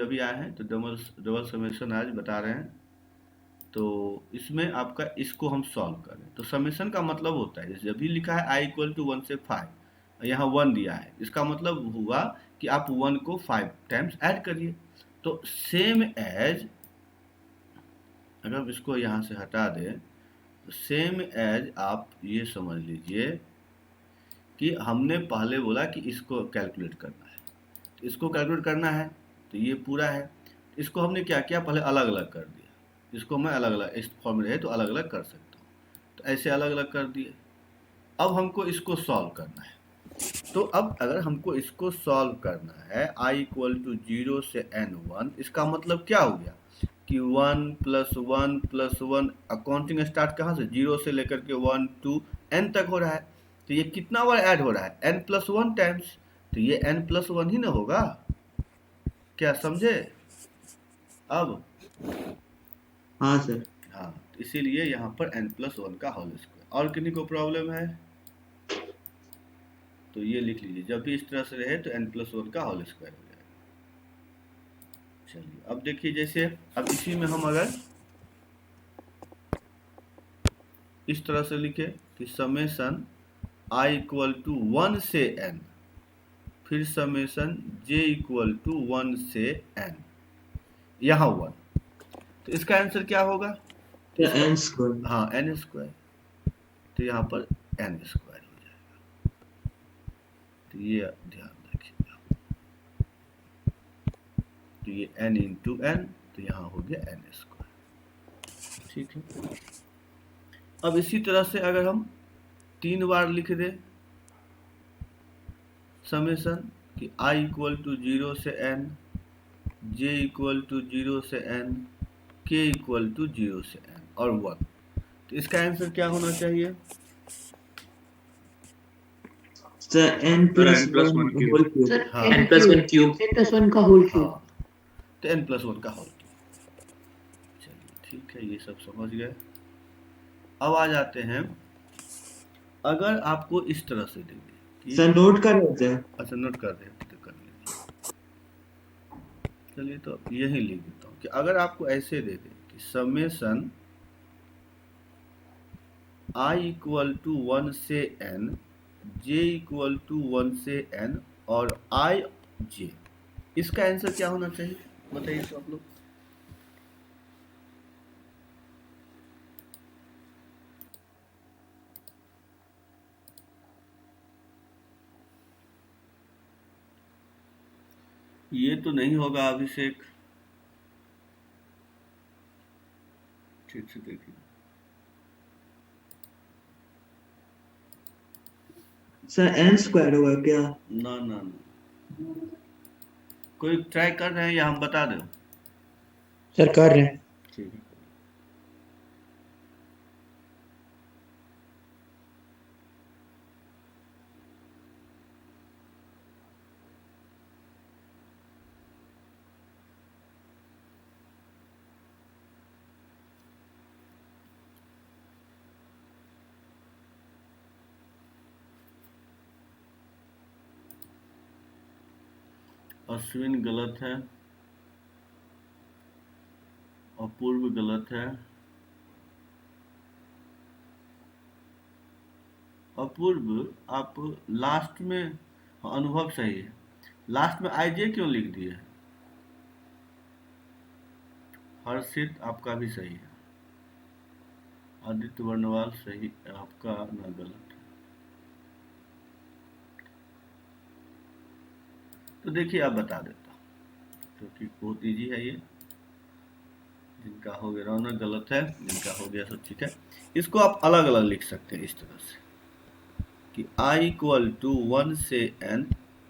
अभी आए हैं तो डबल डबल समेशन आज बता रहे हैं। तो इसमें आपका इसको हम सॉल्व करें तो समेशन का मतलब होता है जैसे अभी लिखा है i इक्वल टू 1 से 5, यहाँ 1 दिया है, इसका मतलब हुआ कि आप 1 को 5 टाइम्स ऐड करिए। तो सेम एज, अगर इसको यहाँ से हटा दें तो सेम एज आप ये समझ लीजिए कि हमने पहले बोला कि इसको कैलकुलेट करना है, तो इसको कैलकुलेट करना है तो ये पूरा है, इसको हमने क्या किया पहले अलग अलग कर दिया, इसको मैं अलग अलग इस फॉर्म में रहे तो अलग अलग कर सकता हूँ, तो ऐसे अलग अलग कर दिए। अब हमको इसको सॉल्व करना है, तो अब अगर हमको इसको सॉल्व करना है i इक्वल टू 0 से n1, इसका मतलब क्या हो गया कि 1 प्लस 1 प्लस 1, अकाउंटिंग स्टार्ट कहाँ से 0 से लेकर के 1 2 n तक हो रहा है, तो ये कितना बार ऐड हो रहा है n प्लस 1 टाइम्स, तो ये n प्लस 1 ही ना होगा, क्या समझे अब? हाँ सर। हाँ, तो इसीलिए यहाँ पर n प्लस 1 का होल स्क्वायर। और किन्हीं को प्रॉब्लम है तो ये लिख लीजिए, जब भी इस तरह से रहे तो n प्लस 1 का होल स्क्वायर हो जाएगा। चलिए अब देखिए, जैसे अब इसी में हम अगर इस तरह से लिखे कि समेशन i इक्वल टू 1 से n, फिर समेशन j इक्वल टू 1 से n, यहाँ 1, तो इसका आंसर क्या होगा? तो इसका एन स्क्वायर। हाँ n स्क्वायर, तो यहाँ पर n स्क्वायर हो जाएगा, तो ये ध्यान रखिएगा, तो ये n इंटू n, तो यहाँ हो गया n स्क्वायर। ठीक है, अब इसी तरह से अगर हम 3 बार लिख दें समेशन कि i इक्वल टू 0 से n, j इक्वल टू 0 से n, k इक्वल टू 0 से n और 1, तो इसका आंसर क्या होना चाहिए? Sir n plus one whole cube. Sir हाँ n n plus one cube. n plus 1 का होल क्यूब। हाँ, तो n प्लस 1 का होल क्यूब। चलिए ठीक है, ये सब समझ गए। अब आ जाते हैं, अगर आपको इस तरह से देंगे कि सर नोट कर रहे थे। अच्छा नोट कर रहे हैं तो कर लीजिए। चलिए तो यही लिख देता हूँ कि अगर आपको ऐसे दे दें कि समेशन i इक्वल टू 1 से n, j इक्वल टू 1 से n और i j, इसका आंसर क्या होना चाहिए बताइए तो आप लोग? ये तो नहीं होगा अभिषेक, ठीक से देखिए। सर एन स्क्वायर होगा क्या? ना ना ना, कोई ट्राई कर रहे हैं या हम बता दें? सर कर रहे हैं। ठीक है, अश्विन गलत है, अपूर्व गलत है, अपूर्व आप लास्ट में, अनुभव सही है, लास्ट में आई जे क्यों लिख दिए? हर्षित आपका भी सही है, आदित्य वर्णवाल सही, आपका ना गलत है। तो देखिए आप बता देता हूँ क्योंकि बहुत इजी है ये, जिनका हो गया रौनक गलत है, जिनका हो गया सब ठीक है। इसको आप अलग अलग लिख सकते हैं इस तरह से कि i इक्वल टू 1 से n,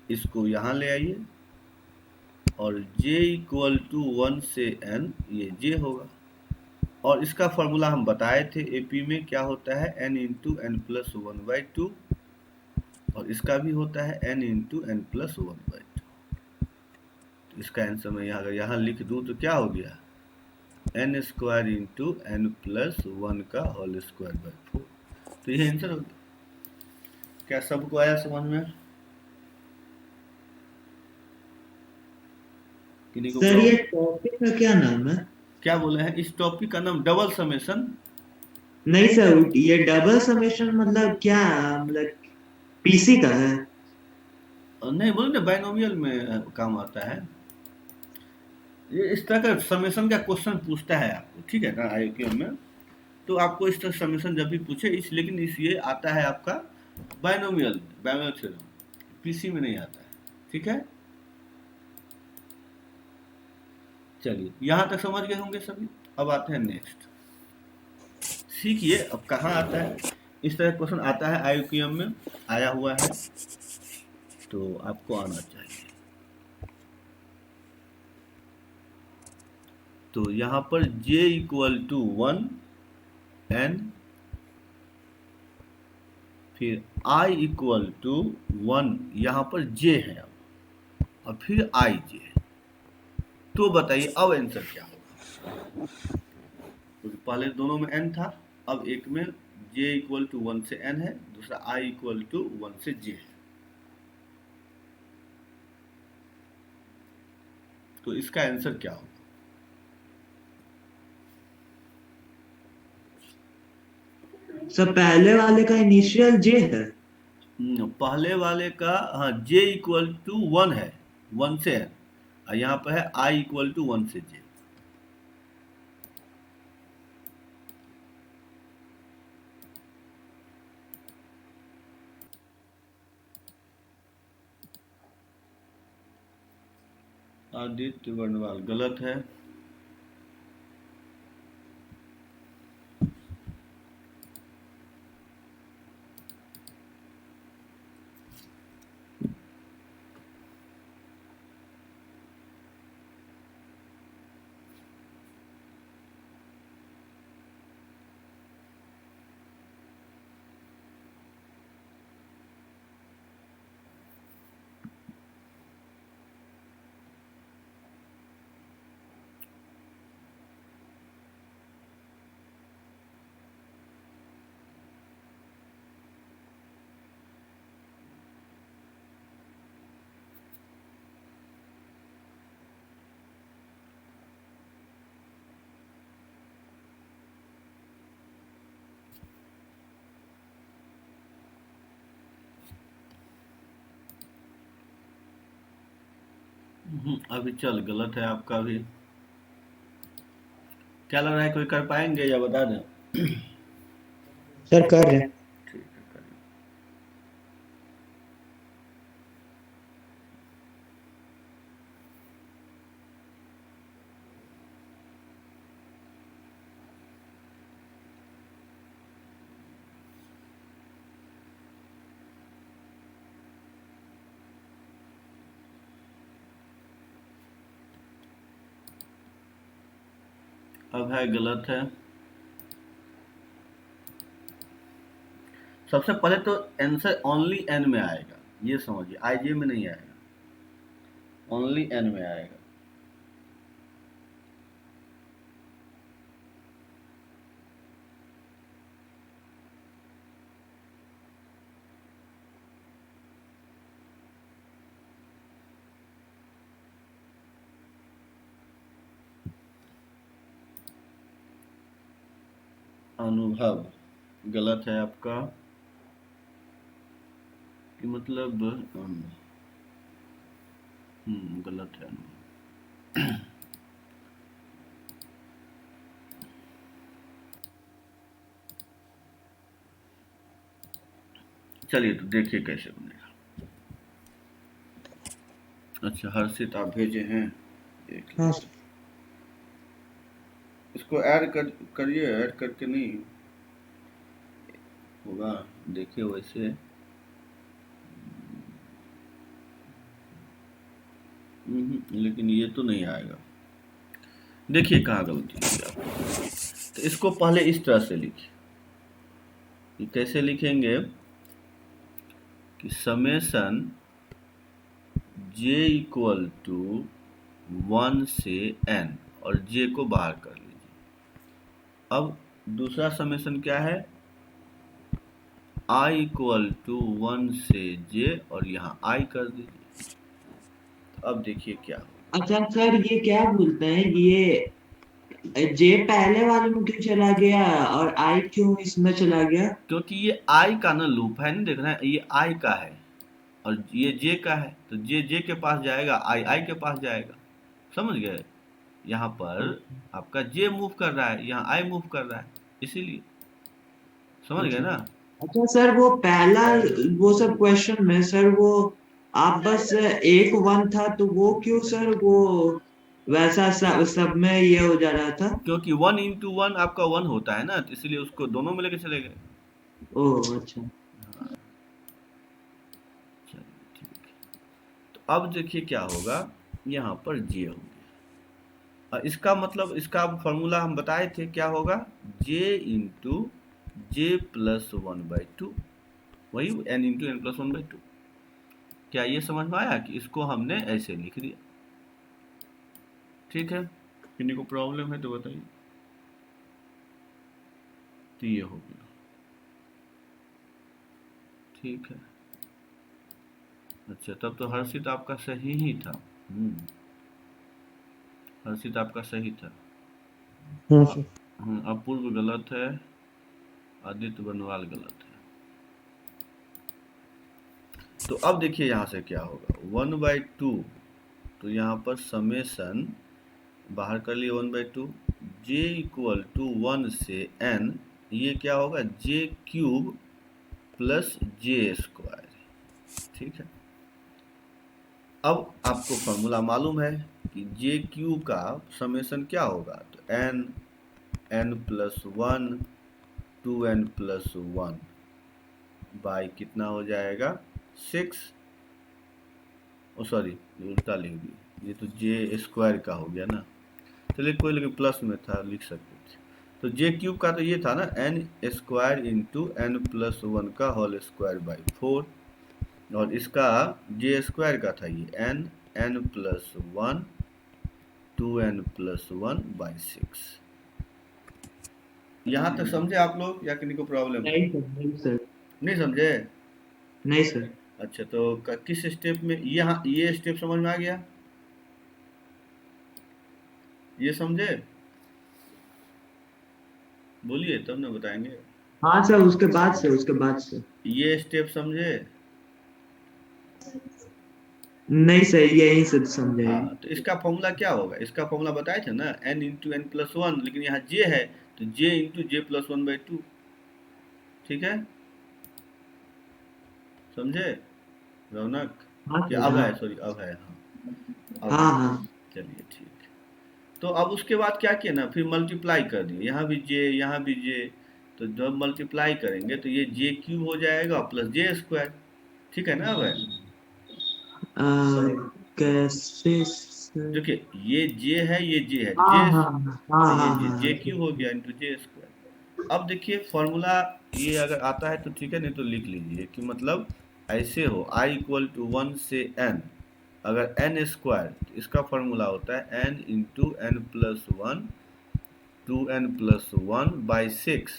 इसको यहाँ ले आइए, और j इक्वल टू 1 से n, ये j होगा, और इसका फॉर्मूला हम बताए थे एपी में क्या होता है n इंटू एन प्लस 1/2, और इसका भी होता है n इंटू एन प्लस 1/2। तो इसका आंसर मैं यहाँ अगर यहाँ लिख दूँ तो क्या हो गया, n square into N plus 1 का होल स्क्वायर बाई 4, तो ये आंसर हो गया। क्या सबको आया समझ में? किन्हीं को सर ये प्रॉब्लम? टॉपिक का क्या नाम है? क्या बोले हैं? इस टॉपिक का नाम डबल समेशन। नहीं सर, ये डबल समेशन मतलब क्या, मतलब पीसी का है? नहीं बोले ना, बाइनोमियल में काम आता है। ये इस तरह का समेशन का क्वेश्चन पूछता है आपको, ठीक है ना, आईक्यू में। तो आपको इस तरह समेशन जब भी पूछे इस, लेकिन इस ये आता है आपका बाइनोमियल में, बाइनोमियल थ्योरम, पीसी में नहीं आता है, ठीक है। चलिए यहाँ तक समझ गए होंगे सभी। अब आते हैं नेक्स्ट, सीखिए अब कहाँ आता है। इस तरह क्वेश्चन आता है आईक्यूएम में, आया हुआ है, तो आपको आना चाहिए। तो यहाँ पर j इक्वल टू 1 n, फिर i इक्वल टू 1, यहाँ पर j है अब, और फिर i j है। तो बताइए अब आंसर क्या होगा? तो पहले दोनों में n था, अब एक में j इक्वल टू 1 से n है, दूसरा i इक्वल टू 1 से j है। तो इसका आंसर क्या होगा? सर पहले वाले का इनिशियल जे है। पहले वाले का, हाँ, j इक्वल टू 1 है, 1 से n, और यहाँ पर है i इक्वल टू 1 से j। आदित्य वर्णवाल गलत है। अभी चल गलत है आपका भी। क्या लग रहा है, कोई कर पाएंगे या बता दें? सर कर रहे हैं। ठीक है, करिए। अब है गलत है। सबसे पहले तो आंसर ओनली एन में आएगा, ये समझिए, आई जे में नहीं आएगा, ओनली एन में आएगा। अनुभव गलत है आपका, कि मतलब गलत है अनुभव। चलिए तो देखिए कैसे बनेगा। अच्छा, हर्षित आप भेजे हैं, देख हाँ लीजिए। इसको ऐड करिए, ऐड करके नहीं होगा, देखिए वैसे। लेकिन ये तो नहीं आएगा। देखिए कहाँ गलती की आपने। तो इसको पहले इस तरह से लिखिए। ये कैसे लिखेंगे कि समेशन j इक्वल टू 1 से n, और j को बाहर कर लीजिए। अब दूसरा समेशन क्या है, i इक्वल टू 1 से j, और यहाँ i कर दीजिए। अब देखिए क्या होगा। अच्छा सर, ये क्या बोलते हैं, ये जे पहले वाले में क्यों चला गया और आई क्यों इसमें चला गया? क्योंकि ये आई का ना लूप है, नहीं देख रहे हैं, ये आई का है और ये जे का है, तो जे जे के पास जाएगा, आई आई के पास जाएगा। समझ गए? यहाँ पर आपका जे मूव कर रहा है, यहाँ आई मूव कर रहा है, इसीलिए। समझ गए अच्छा ना? अच्छा सर, वो पहला, वो सब क्वेश्चन में सर, वो आप बस एक वन था तो वो क्यों सर, वो वैसा सब में ये हो जा रहा था? क्योंकि वन इंटू वन आपका वन होता है ना, तो इसलिए उसको दोनों में लेके चले गए। ओह अच्छा। चलिए ठीक है। तो अब देखिए क्या होगा, यहाँ पर जे हो गया। इसका मतलब, इसका फॉर्मूला हम बताए थे, क्या होगा, J into J plus one by two, वही N into N plus one by two. क्या ये समझ में आया कि इसको हमने ऐसे लिख दिया? ठीक है, किसी को प्रॉब्लम है तो बताइए। तो ये हो गया, ठीक है। अच्छा, तब तो हर्षित आपका सही ही था। हर्षित आपका सही था। हाँ सर। अपूर्व गलत है, आदित्य बनवाल गलत है। तो अब देखिए यहाँ से क्या होगा, वन बाई टू, तो यहाँ पर समेसन बाहर कर लिए one by two, j equal to one से एन, ये क्या होगा, j cube plus j square. ठीक है। अब आपको फॉर्मूला मालूम है कि जे क्यू का समेसन क्या होगा, तो n, n plus one, two n plus one by कितना हो जाएगा, 6। ओ सॉरी, उल्टा लिख दी, ये तो जे स्क्वायर का हो गया ना। चलिए कोई, लेकिन प्लस में था, लिख सकते थे। तो जे क्यूब का तो ये था ना, n square into N plus one का होल स्क्वायर बाई 4, और इसका जे स्क्वायर का था ये n, n plus one, two n plus one by 6। यहाँ तक समझे आप लोग या किसी को प्रॉब्लम है? नहीं सर, नहीं सर। नहीं समझे? नहीं सर। अच्छा, तो किस स्टेप में, यहाँ ये स्टेप समझ में आ गया? ये समझे? बोलिए तब ना बताएंगे। हाँ सर, उसके बाद से, उसके बाद से। ये स्टेप समझे? नहीं सर, यही से समझाइए। हाँ, तो इसका फॉर्मूला क्या होगा, इसका फॉर्मूला बताए थे ना, N into N plus one, लेकिन यहाँ जे है तो J into J plus one by two. ठीक है, समझे रौनक? हाँ क्या सर, अब हाँ। है, सॉरी अब है, हाँ अब हाँ है। हाँ। चलिए ठीक है। तो अब उसके बाद क्या किया ना, फिर मल्टीप्लाई कर दिए, यहाँ भी जे, यहाँ भी जे, तो जब मल्टीप्लाई करेंगे तो ये जे क्यूब हो जाएगा प्लस जे स्क्वायर। ठीक है ना? अब है, आ, कैसे सर? देखिए ये जे है, ये जे है, हाँ जे, हाँ हाँ तो ये हाँ जे हाँ जे हाँ, क्यूब हो गया इंटू जे स्क्वायर। अब देखिए फॉर्मूला, ये अगर आता है तो ठीक है, नहीं तो लिख लीजिए कि मतलब ऐसे हो, आई इक्वल टू वन से एन, अगर एन स्क्वायर, तो इसका फॉर्मूला होता है n into N plus one, two n plus one by 6,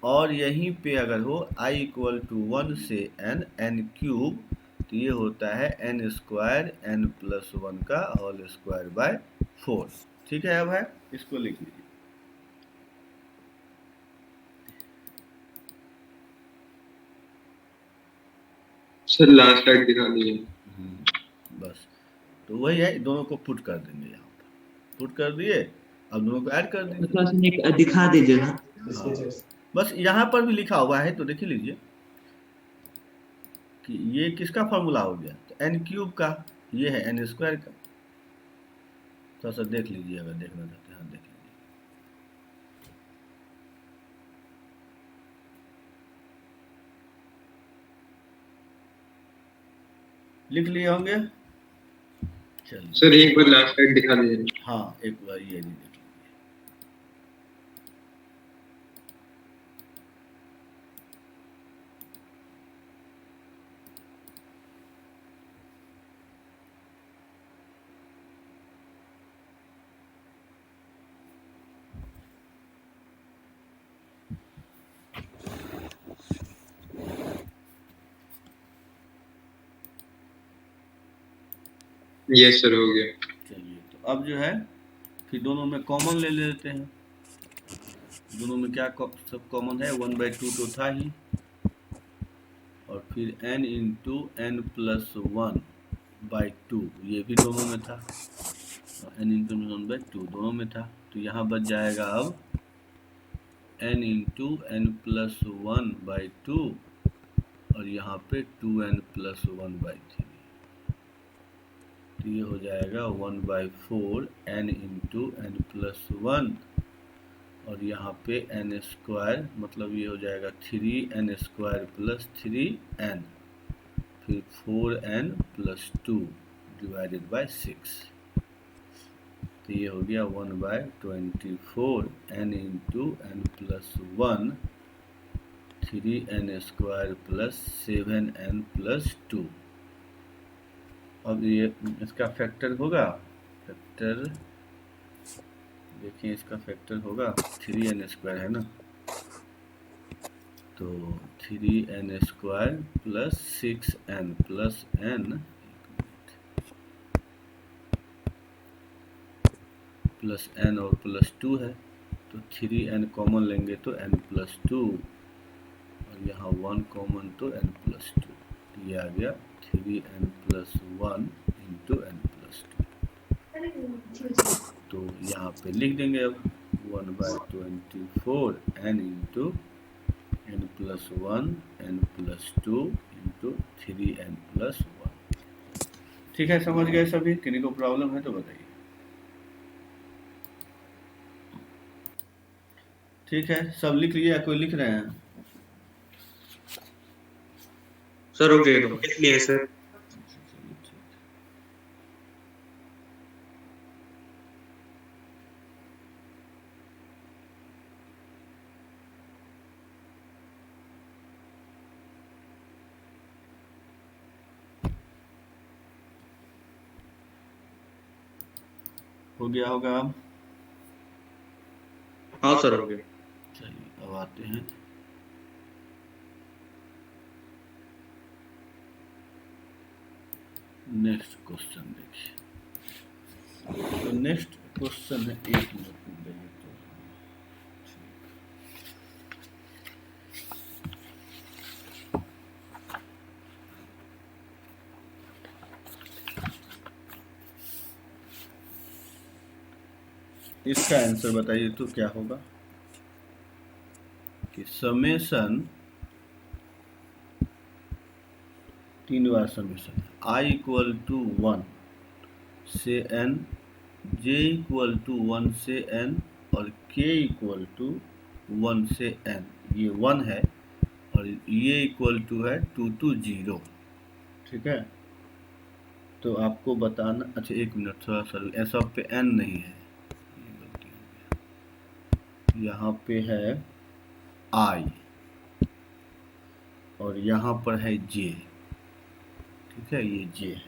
और यहीं पे अगर हो आई इक्वल टू वन से एन, एन क्यूब, तो ये होता है n square n plus one का होल स्क्वायर बाय 4। ठीक है, अब है, इसको लिख लीजिए। सर लास्ट स्लाइड दिखा दीजिए। बस, तो वही है, दोनों को पुट कर देंगे, यहाँ पर पुट कर दिए, अब दोनों को ऐड कर दीजिए। थोड़ा सा दिखा दीजिए ना। हाँ, बस यहाँ पर भी लिखा हुआ है, तो देख लीजिए कि ये किसका फॉर्मूला हो गया, तो एन क्यूब का, ये है एन स्क्वायर का। थोड़ा सा देख लीजिए, अगर देखना चाहते हैं, हाँ देख लीजिए। लिख लिए होंगे? चलिए, सर एक बार लास्ट स्लाइड दिखा दीजिए। हाँ एक बार ये नहीं देख लीजिए। यस सर हो गया। चलिए तो अब जो है फिर दोनों में कॉमन ले लेते हैं। दोनों में क्या सब कॉमन है, 1/2 तो था ही, और फिर n इंटू एन प्लस 1/2 ये भी दोनों में था, और n इंटू 1/2 दोनों में था। तो यहाँ बच जाएगा अब n इंटू एन प्लस 1/2 और यहाँ पे 2n प्लस 1/3। तो ये हो जाएगा 1/4 n इंटू एन प्लस 1 और यहाँ पे n स्क्वायर, मतलब ये हो जाएगा 3n स्क्वायर प्लस 3n, फिर 4n प्लस 2 डिवाइडेड बाय 6। तो ये हो गया 1/24 n into N plus 1 3n square plus 7n plus 2। अब ये इसका फैक्टर होगा, फैक्टर देखिए इसका फैक्टर होगा 3n स्क्वायर है ना, तो 3n square plus 6n plus n plus n और प्लस 2 है, तो 3n कॉमन लेंगे तो n प्लस 2 और यहाँ 1 कॉमन तो n प्लस 2। तो ये आ गया 3n plus 1 into n plus 2। तो यहाँ पे लिख देंगे अब 1/24 n into n plus 1 n plus 2 into 3n plus 1। ठीक है, समझ गए सभी? किन्हीं को प्रॉब्लम है तो बताइए। ठीक है, सब लिख लिया? कोई लिख रहे हैं? सर ओके लिख लिए सर। हो गया होगा अब? हाँ सर हो गया। चलिए अब आते हैं नेक्स्ट क्वेश्चन। देखिए तो नेक्स्ट क्वेश्चन है, 1 मिनट में देखिए तो इसका आंसर बताइए तो क्या होगा कि समेशन 3 बार समेशन i इक्वल टू 1 से n, j इक्वल टू 1 से n और k इक्वल टू 1 से n, ये 1 है और ये इक्वल टू है 2 to 0। ठीक है, तो आपको बताना, अच्छा 1 मिनट थोड़ा सा, ऐसा पे n नहीं है, यहाँ पे है i और यहाँ पर है j। ठीक है, ये j है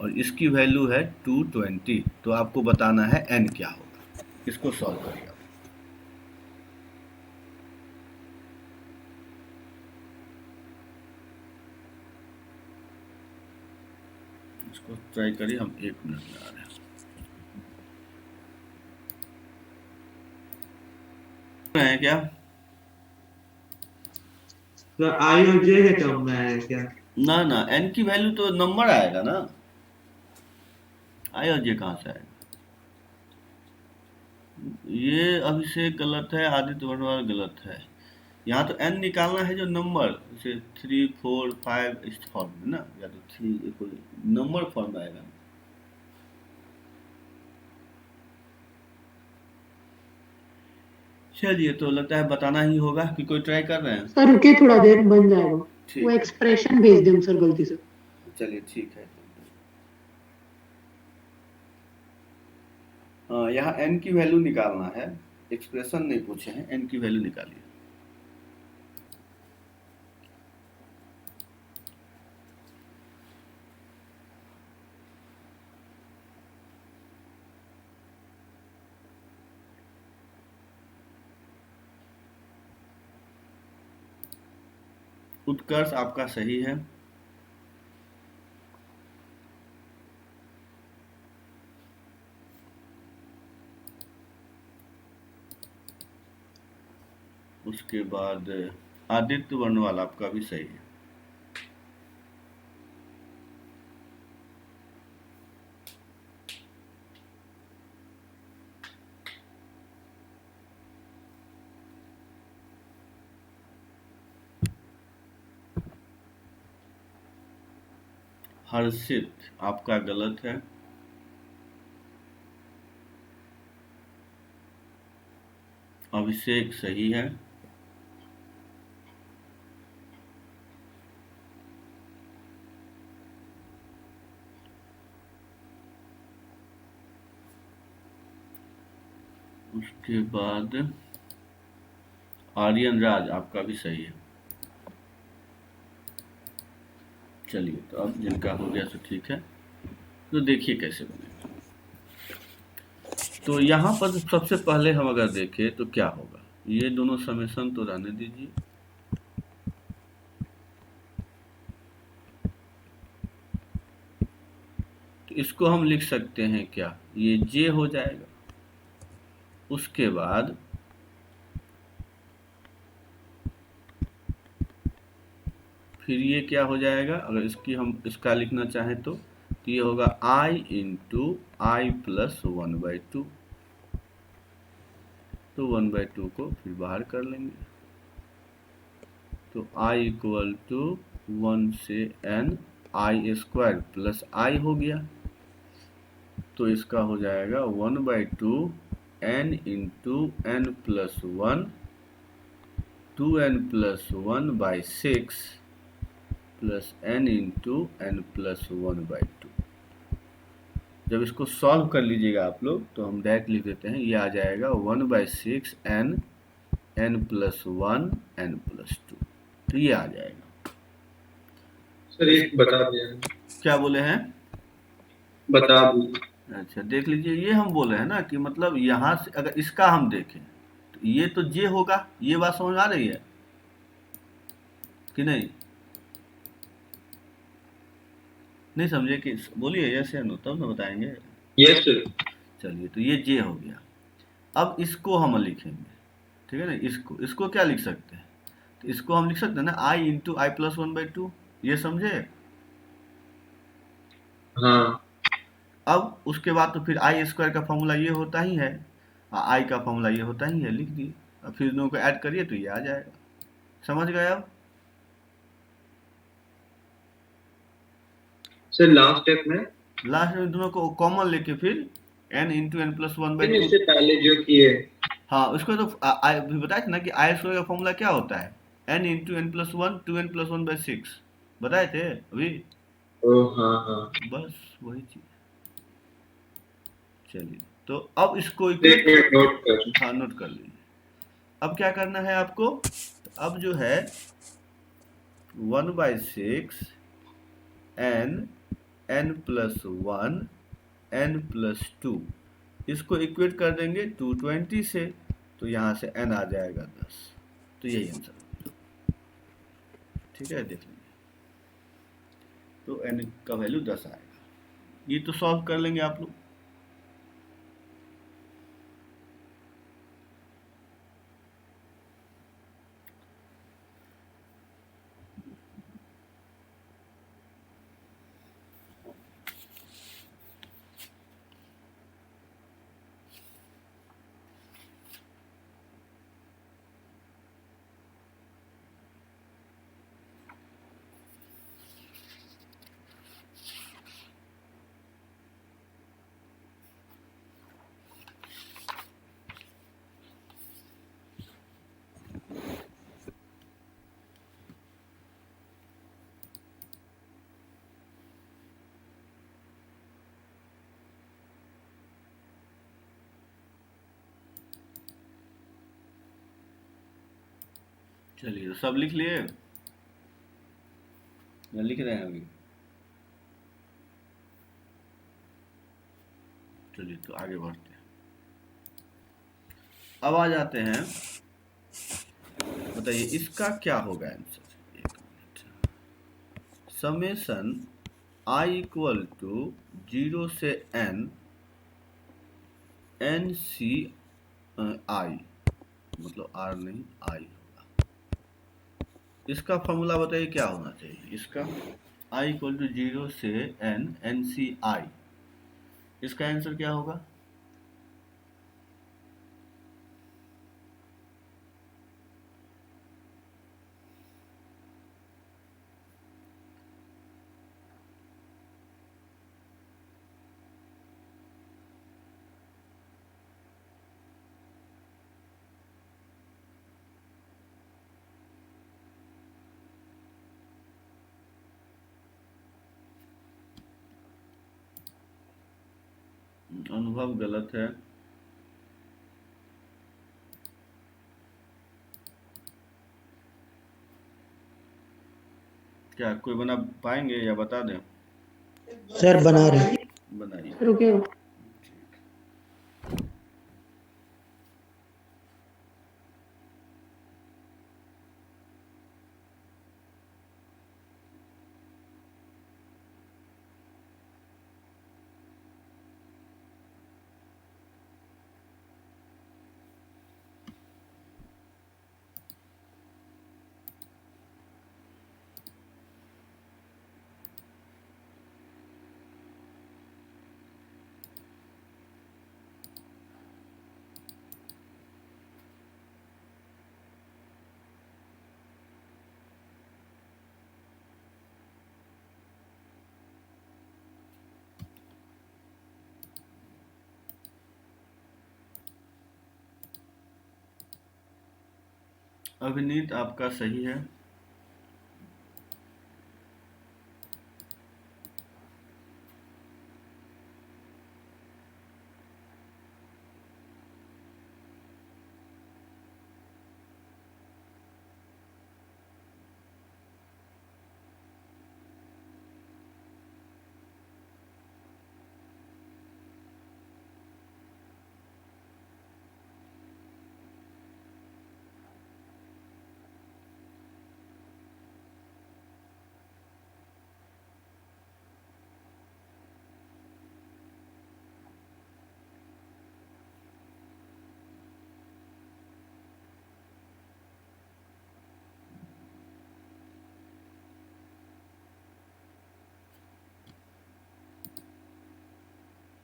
और इसकी वैल्यू है 220। तो आपको बताना है n क्या होगा। इसको सॉल्व करिए आप। इसको ट्राई करिए, हम 1 मिनट में आ रहे हैं। है क्या? सर आई और जे के टर्म में है क्या? ना ना, n की वैल्यू तो नंबर आएगा ना, i और j कहाँ से आएगा? ये अभिषेक गलत है, आदित्य वर्णवाल गलत है। यहाँ तो n निकालना है जो नंबर, जैसे 3 4 5 इस फॉर्म में ना, या तो 3 कोई नंबर फॉर्म में आएगा। चलिए, तो लगता है बताना ही होगा कि कोई ट्राई कर रहे हैं। सर रुके थोड़ा देर बन जाएगा। ठीक वो है, एक्सप्रेशन भेज दें सर गलती से। चलिए ठीक है। हाँ, यहाँ n की वैल्यू निकालना है, एक्सप्रेशन नहीं पूछे हैं, n की वैल्यू निकालिए। उत्कर्ष आपका सही है। उसके बाद आदित्य वर्णवाल आपका भी सही है। हर्षित आपका गलत है। अभिषेक सही है। उसके बाद आर्यन राज आपका भी सही है। चलिए, तो अब जिनका हो गया तो ठीक है। तो देखिए कैसे बनेगा। तो यहाँ पर सबसे पहले हम अगर देखें तो क्या होगा, ये दोनों समेशन तो रहने दीजिए। तो इसको हम लिख सकते हैं क्या, ये जे हो जाएगा। उसके बाद फिर ये क्या हो जाएगा, अगर इसकी हम इसका लिखना चाहें तो ये होगा i इंटू आई प्लस 1/2। तो 1/2 को फिर बाहर कर लेंगे। तो i इक्वल टू 1 से n आई स्क्वायर प्लस आई हो गया। तो इसका हो जाएगा 1/2 n into n plus 1 2n plus 1/6 plus n into n plus 1/2। जब इसको सॉल्व कर लीजिएगा आप लोग तो हम डायरेक्ट लिख देते हैं, ये आ जाएगा 1/6 n प्लस 1 n प्लस 2। तो ये आ जाएगा। सर एक बता दिया, क्या बोले हैं? बता दिया। अच्छा देख लीजिए, ये हम बोले हैं ना कि मतलब यहाँ से अगर इसका हम देखें तो ये तो जे होगा। ये बात समझ आ रही है कि नहीं? नहीं समझे कि बोलिए यस या नो, तब ना बताएंगे। Yes sir. चलिए, तो ये जे हो गया। अब इसको हम लिखेंगे, ठीक है ना। इसको क्या लिख सकते हैं, तो इसको हम लिख सकते हैं ना आई इंटू आई प्लस 1/2। ये समझे? हाँ अब उसके बाद तो फिर आई स्क्वायर का फॉर्मूला ये होता ही है, आई का फॉर्मूला ये होता ही है, लिख दिए। अब फिर दोनों को ऐड करिए तो ये आ जाएगा। समझ गए? अब सर लास्ट स्टेप में, लास्ट में दोनों को कॉमन लेके फिर n इंटू एन प्लस 1/2। इससे पहले जो किए, हाँ, उसको तो अभी बताया था ना कि आई स्क्वायर का फॉर्मूला क्या होता है, n into N plus 1 2n plus 1/6 बताए थे अभी। ओ हाँ हाँ, बस वही चीज। चलिए, तो अब इसको एक मिनट नोट कर। हाँ नोट कर लीजिए। अब क्या करना है आपको, अब जो है 1/6 n प्लस 1 n प्लस 2 इसको इक्वेट कर देंगे 220 से, तो यहाँ से n आ जाएगा 10। तो यही आंसर, ठीक है, देख लीजिए। तो n का वैल्यू 10 आएगा। ये तो सॉल्व कर लेंगे आप लोग। चलिए, तो सब लिख लिए या लिख रहे हैं अभी? चलिए, तो आगे बढ़ते हैं। अब आ जाते हैं, बताइए इसका क्या होगा आंसर। एक minute. Summation i equal to 0 से n सी आई मतलब आर नहीं आई होगा। इसका फॉर्मूला बताइए क्या होना चाहिए इसका। आई इक्वल टू 0 से एन सी आई, इसका आंसर क्या होगा? अनुभव गलत है। क्या कोई बना पाएंगे या बता दें? सर बना रहे हैं। बनाइए। रुके। अभिनीत आपका सही है।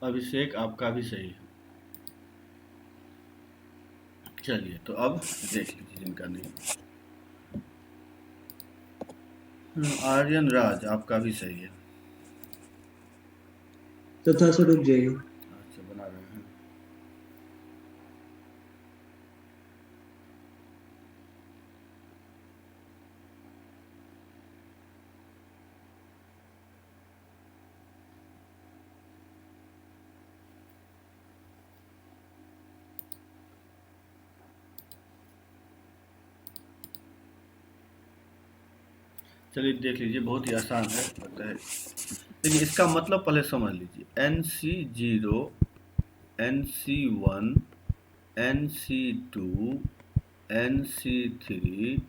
अभिषेक आपका भी सही है। चलिए तो अब देख लीजिए जिनका नहीं। आर्यन राज आपका भी सही है। तो थोड़ा सा रुक जाइए। अच्छा बना रहे हैं। चलिए देख लीजिए, बहुत ही आसान है लगता है। देखिए इसका मतलब पहले समझ लीजिए, NC0 NC1 NC2 NC3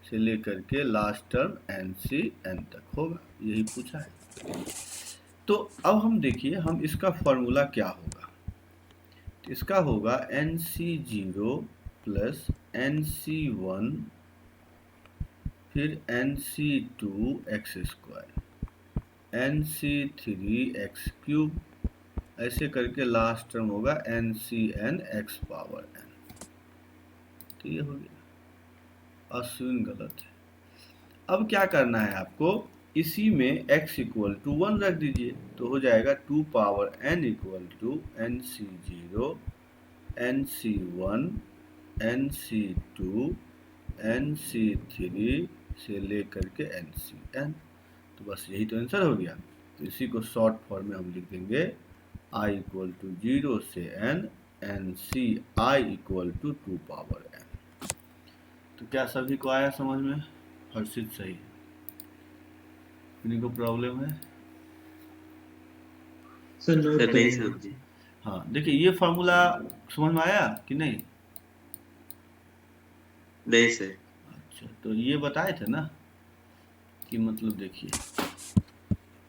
से लेकर के लास्ट टर्म NCN तक होगा, यही पूछा है। तो अब हम देखिए हम इसका फॉर्मूला क्या होगा। तो इसका होगा NC0 प्लस NC1 फिर NC2 x square NC3 x cube, ऐसे करके लास्ट टर्म होगा NCN एक्स पावर n। तो ये हो गया। अश्विन गलत है। अब क्या करना है आपको, इसी में x इक्वल टू 1 रख दीजिए, तो हो जाएगा 2 power n equal to NC0 NC1 NC2 NC3 से लेकर के NCN। तो बस यही तो आंसर हो गया। तो इसी को शॉर्ट फॉर्म में हम लिख देंगे i इक्वल टू 0 से n NCI equal to 2 power n। तो क्या सभी को आया समझ में? हर्षित सही है, किन्हीं को प्रॉब्लम है? सर नोट सर नहीं करेंगे। समझे। हाँ देखिए ये फार्मूला समझ में आया कि नहीं? नहीं सर। अच्छा तो ये बताए थे ना कि मतलब देखिए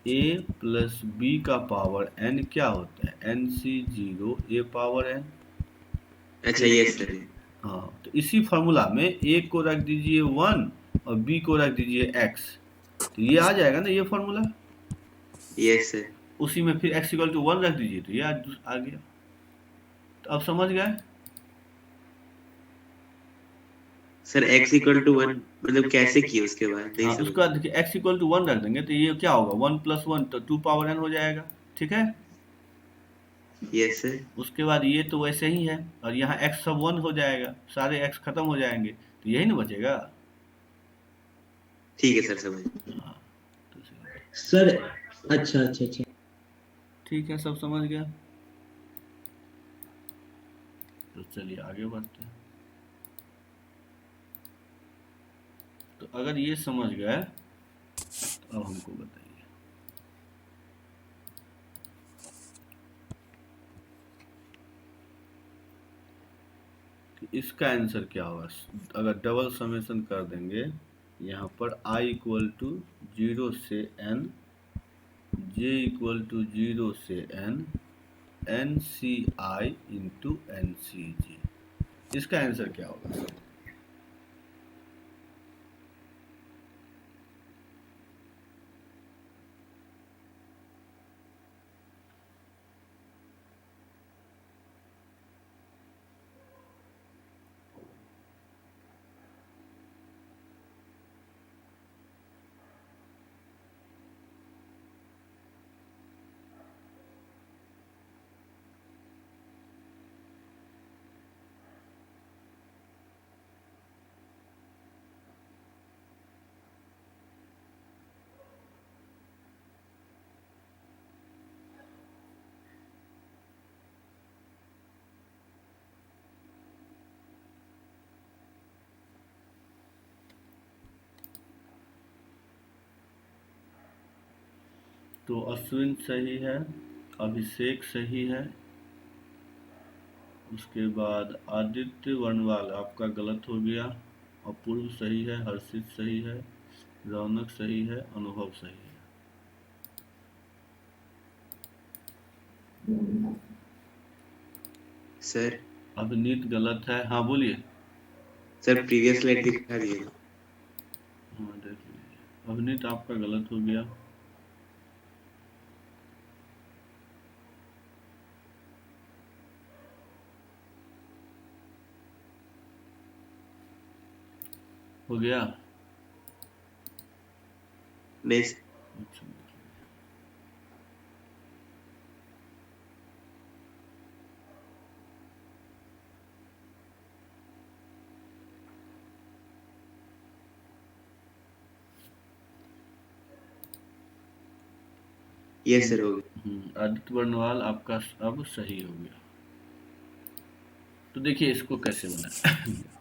a प्लस बी का पावर n क्या होता है, NC0 a पावर n। अच्छा यस सर। हाँ, तो इसी फॉर्मूला में ए को रख दीजिए 1 और बी को रख दीजिए x, तो ये आ जाएगा ना ये फॉर्मूला। Yes sir. उसी में फिर x इक्वल टू 1 रख दीजिए तो ये आ गया। तो अब समझ गए? सर x इक्वल टू 1 मतलब कैसे किया उसके बाद नहीं हाँ, समझ। उसके बाद देखिए x इक्वल टू 1 रख देंगे तो ये क्या होगा, 1 प्लस 1 तो 2 पावर n हो जाएगा। ठीक है, यस सर। उसके बाद ये तो वैसे ही है और यहाँ x सब 1 हो जाएगा, सारे x खत्म हो जाएंगे तो यही ना बचेगा। ठीक है सर समझ। हाँ, तो चलिए। सर अच्छा अच्छा अच्छा ठीक है, सब समझ गया, तो चलिए आगे बढ़ते हैं। तो अगर ये समझ गए तो अब हमको बताइए कि इसका आंसर क्या होगा। अगर डबल समेशन कर देंगे यहाँ पर i इक्वल टू 0 से n, j इक्वल टू 0 से n, NCi इंटू NCj, इसका आंसर क्या होगा? तो अश्विन सही है, अभिषेक सही है, उसके बाद आदित्य वर्णवाल आपका गलत हो गया, अपूर्व सही है, हर्षित सही है, रौनक सही है, अनुभव सही है। सर अभिनीत गलत है। हाँ बोलिए। सर प्रीवियस स्लाइड दिखा दिए। हाँ देख लीजिए, अभिनीत आपका गलत हो गया। हो गया। नहीं सर। अच्छा, यस सर हो गया। आदित्य वर्णवाल आपका अब सही हो गया। तो देखिए इसको कैसे बनाए।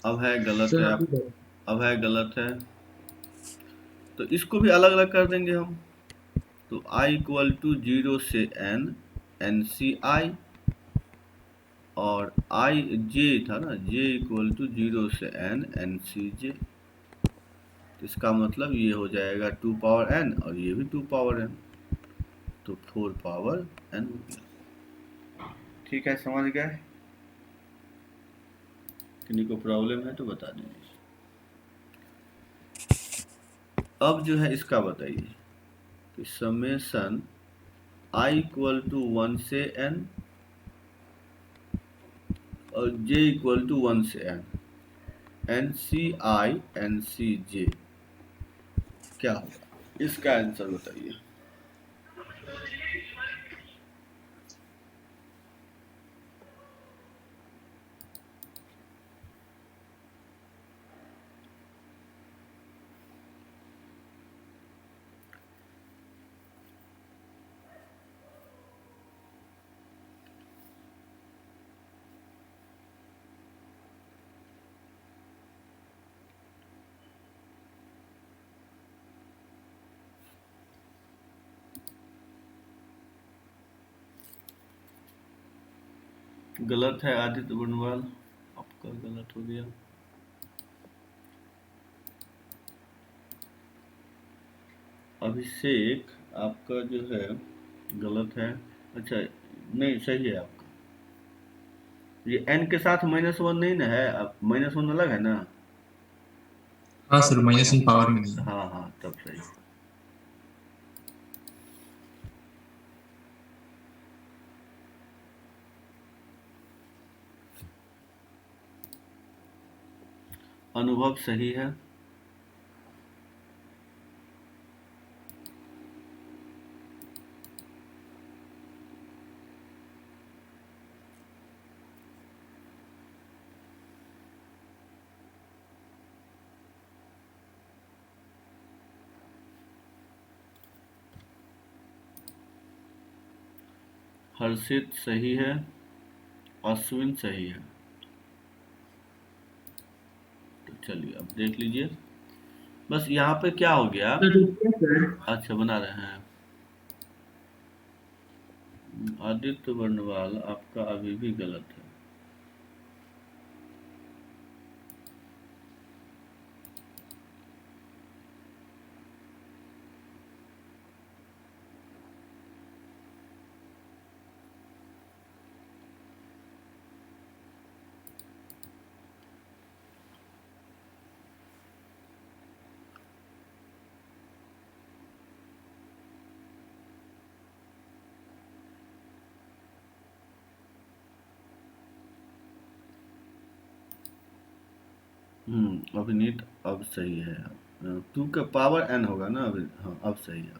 अब है गलत सर है अभी आप, अब है गलत है, तो इसको भी अलग अलग कर देंगे हम। तो i इक्वल टू 0 से n, NCi, और i j था ना, j इक्वल टू 0 से n, NCj। इसका मतलब ये हो जाएगा 2 पावर n और ये भी 2 पावर n, तो 4 पावर n हो गया। ठीक है, समझ गए? किन्हीं को प्रॉब्लम है तो बता दीजिए। अब जो है इसका बताइए कि समेशन i इक्वल टू 1 से n और j इक्वल टू 1 से n, NCi NCj क्या होगा, इसका आंसर बताइए। गलत है आदित्य वर्णवाल, आपका गलत हो गया। अभिषेक आपका जो है गलत है। अच्छा नहीं, सही है आपका। ये n के साथ -1 नहीं ना है, अब -1 अलग है ना। हाँ सर, -1 पावर में नहीं है। हाँ हाँ, तब सही। अनुभव सही है। हर्षित सही है। अश्विन सही है। तो चलिए अब देख लीजिए, बस यहाँ पे क्या हो गया। सर रुकिए सर। अच्छा, बना रहे हैं। आदित्य वर्णवाल, आपका अभी भी गलत है। अभिनीत अब सही है। 2 का पावर n होगा ना अभी। हाँ, अब सही है।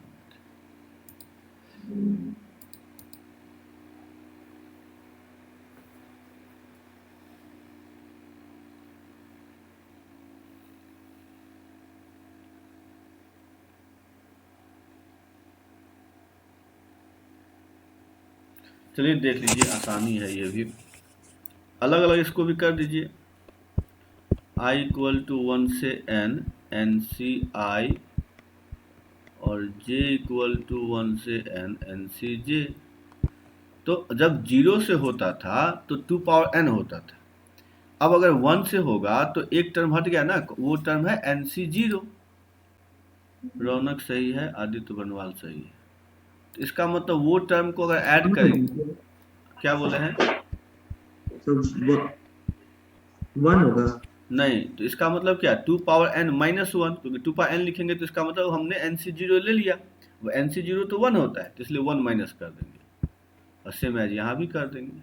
चलिए देख लीजिए, आसानी है ये भी। अलग अलग इसको भी कर दीजिए। i = 1 से n, NCi, और j = 1 से n, NCj। तो जब 0 से होता था तो 2 पावर n होता था। अब अगर 1 से होगा तो एक टर्म हट गया ना, वो टर्म है NC0। रौनक सही है। आदित्य बनवाल सही है। तो इसका मतलब वो टर्म को अगर ऐड करेंगे। क्या बोले हैं? तो 1 होगा। नहीं, तो इसका मतलब क्या, 2 पावर n -1, क्योंकि 2 पावर n लिखेंगे तो इसका मतलब हमने NC0 ले लिया। वो NC0 तो 1 होता है, तो इसलिए 1 माइनस कर देंगे, और सेम एज यहाँ भी कर देंगे।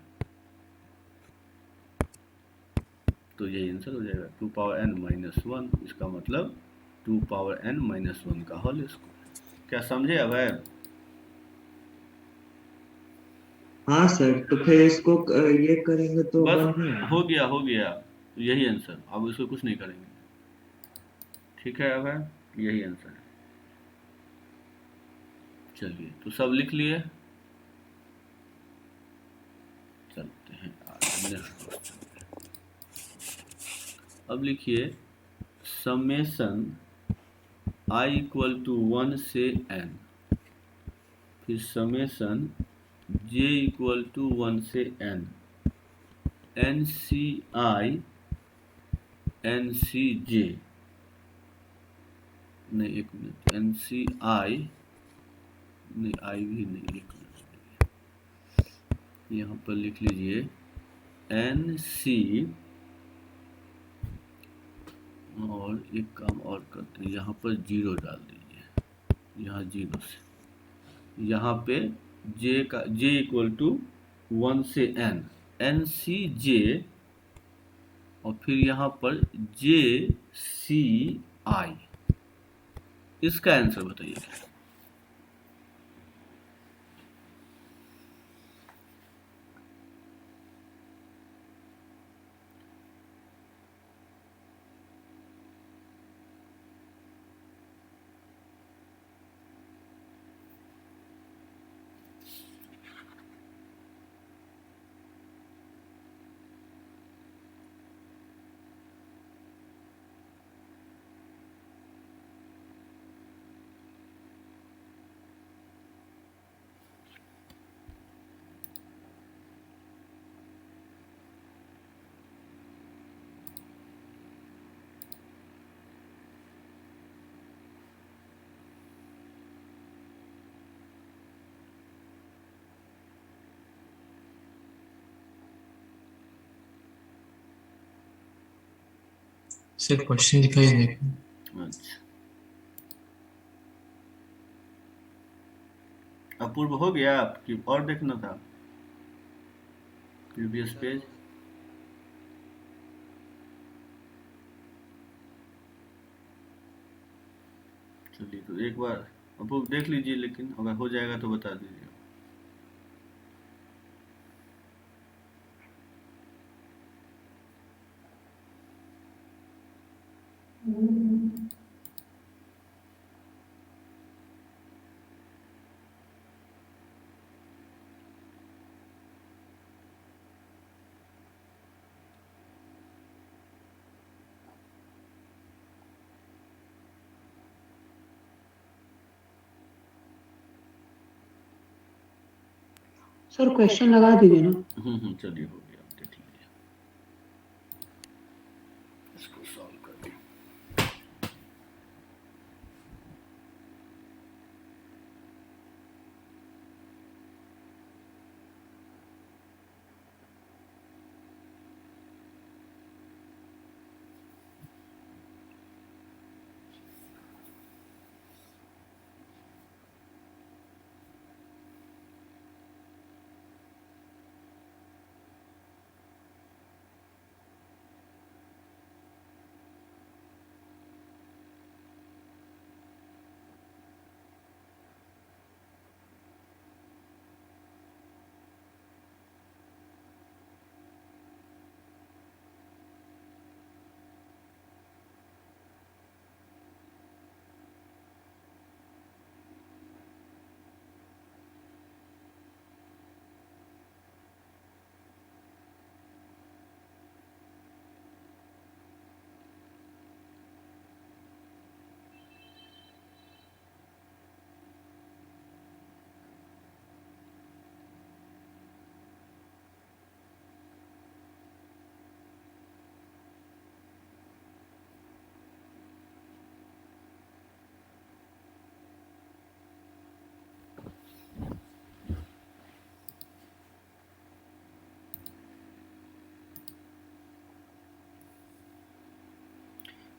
तो यही आंसर हो जाएगा, 2 पावर n -1। इसका मतलब 2 पावर n -1 का होल स्क्वायर। क्या समझे अब है? हाँ सर, तो फिर इसको ये करेंगे तो बस 1 ही हो आएगा। गया, हो गया। तो यही आंसर, अब इसको कुछ नहीं करेंगे। ठीक है, अब है यही आंसर है। चलिए, तो सब लिख लिए। चलते हैं आगे नेक्स्ट क्वेश्चन। अब लिखिए, समेशन i = 1 से n, फिर समेशन j = 1 से n, NCi NCj, नहीं एक मिनट, NCi नहीं, आई भी नहीं, एक मिनट, यहाँ पर लिख लीजिए NC, और एक काम और करते हैं, यहाँ पर 0 डाल दीजिए, यहाँ 0 से, यहाँ पे j = 1 से n, NCj, और फिर यहाँ पर JCI। इसका आंसर बताइए। सर क्वेश्चन दिखाई नहीं। अच्छा, अपूर्व हो गया आपकी और देखना था प्रीवियस पेज? चलिए तो एक बार अपूर्व देख लीजिए, लेकिन अगर हो जाएगा तो बता दीजिए। सर क्वेश्चन लगा दीजिए ना। चलिए हो गया, आप देख लीजिए, इसको सॉल्व कर दें।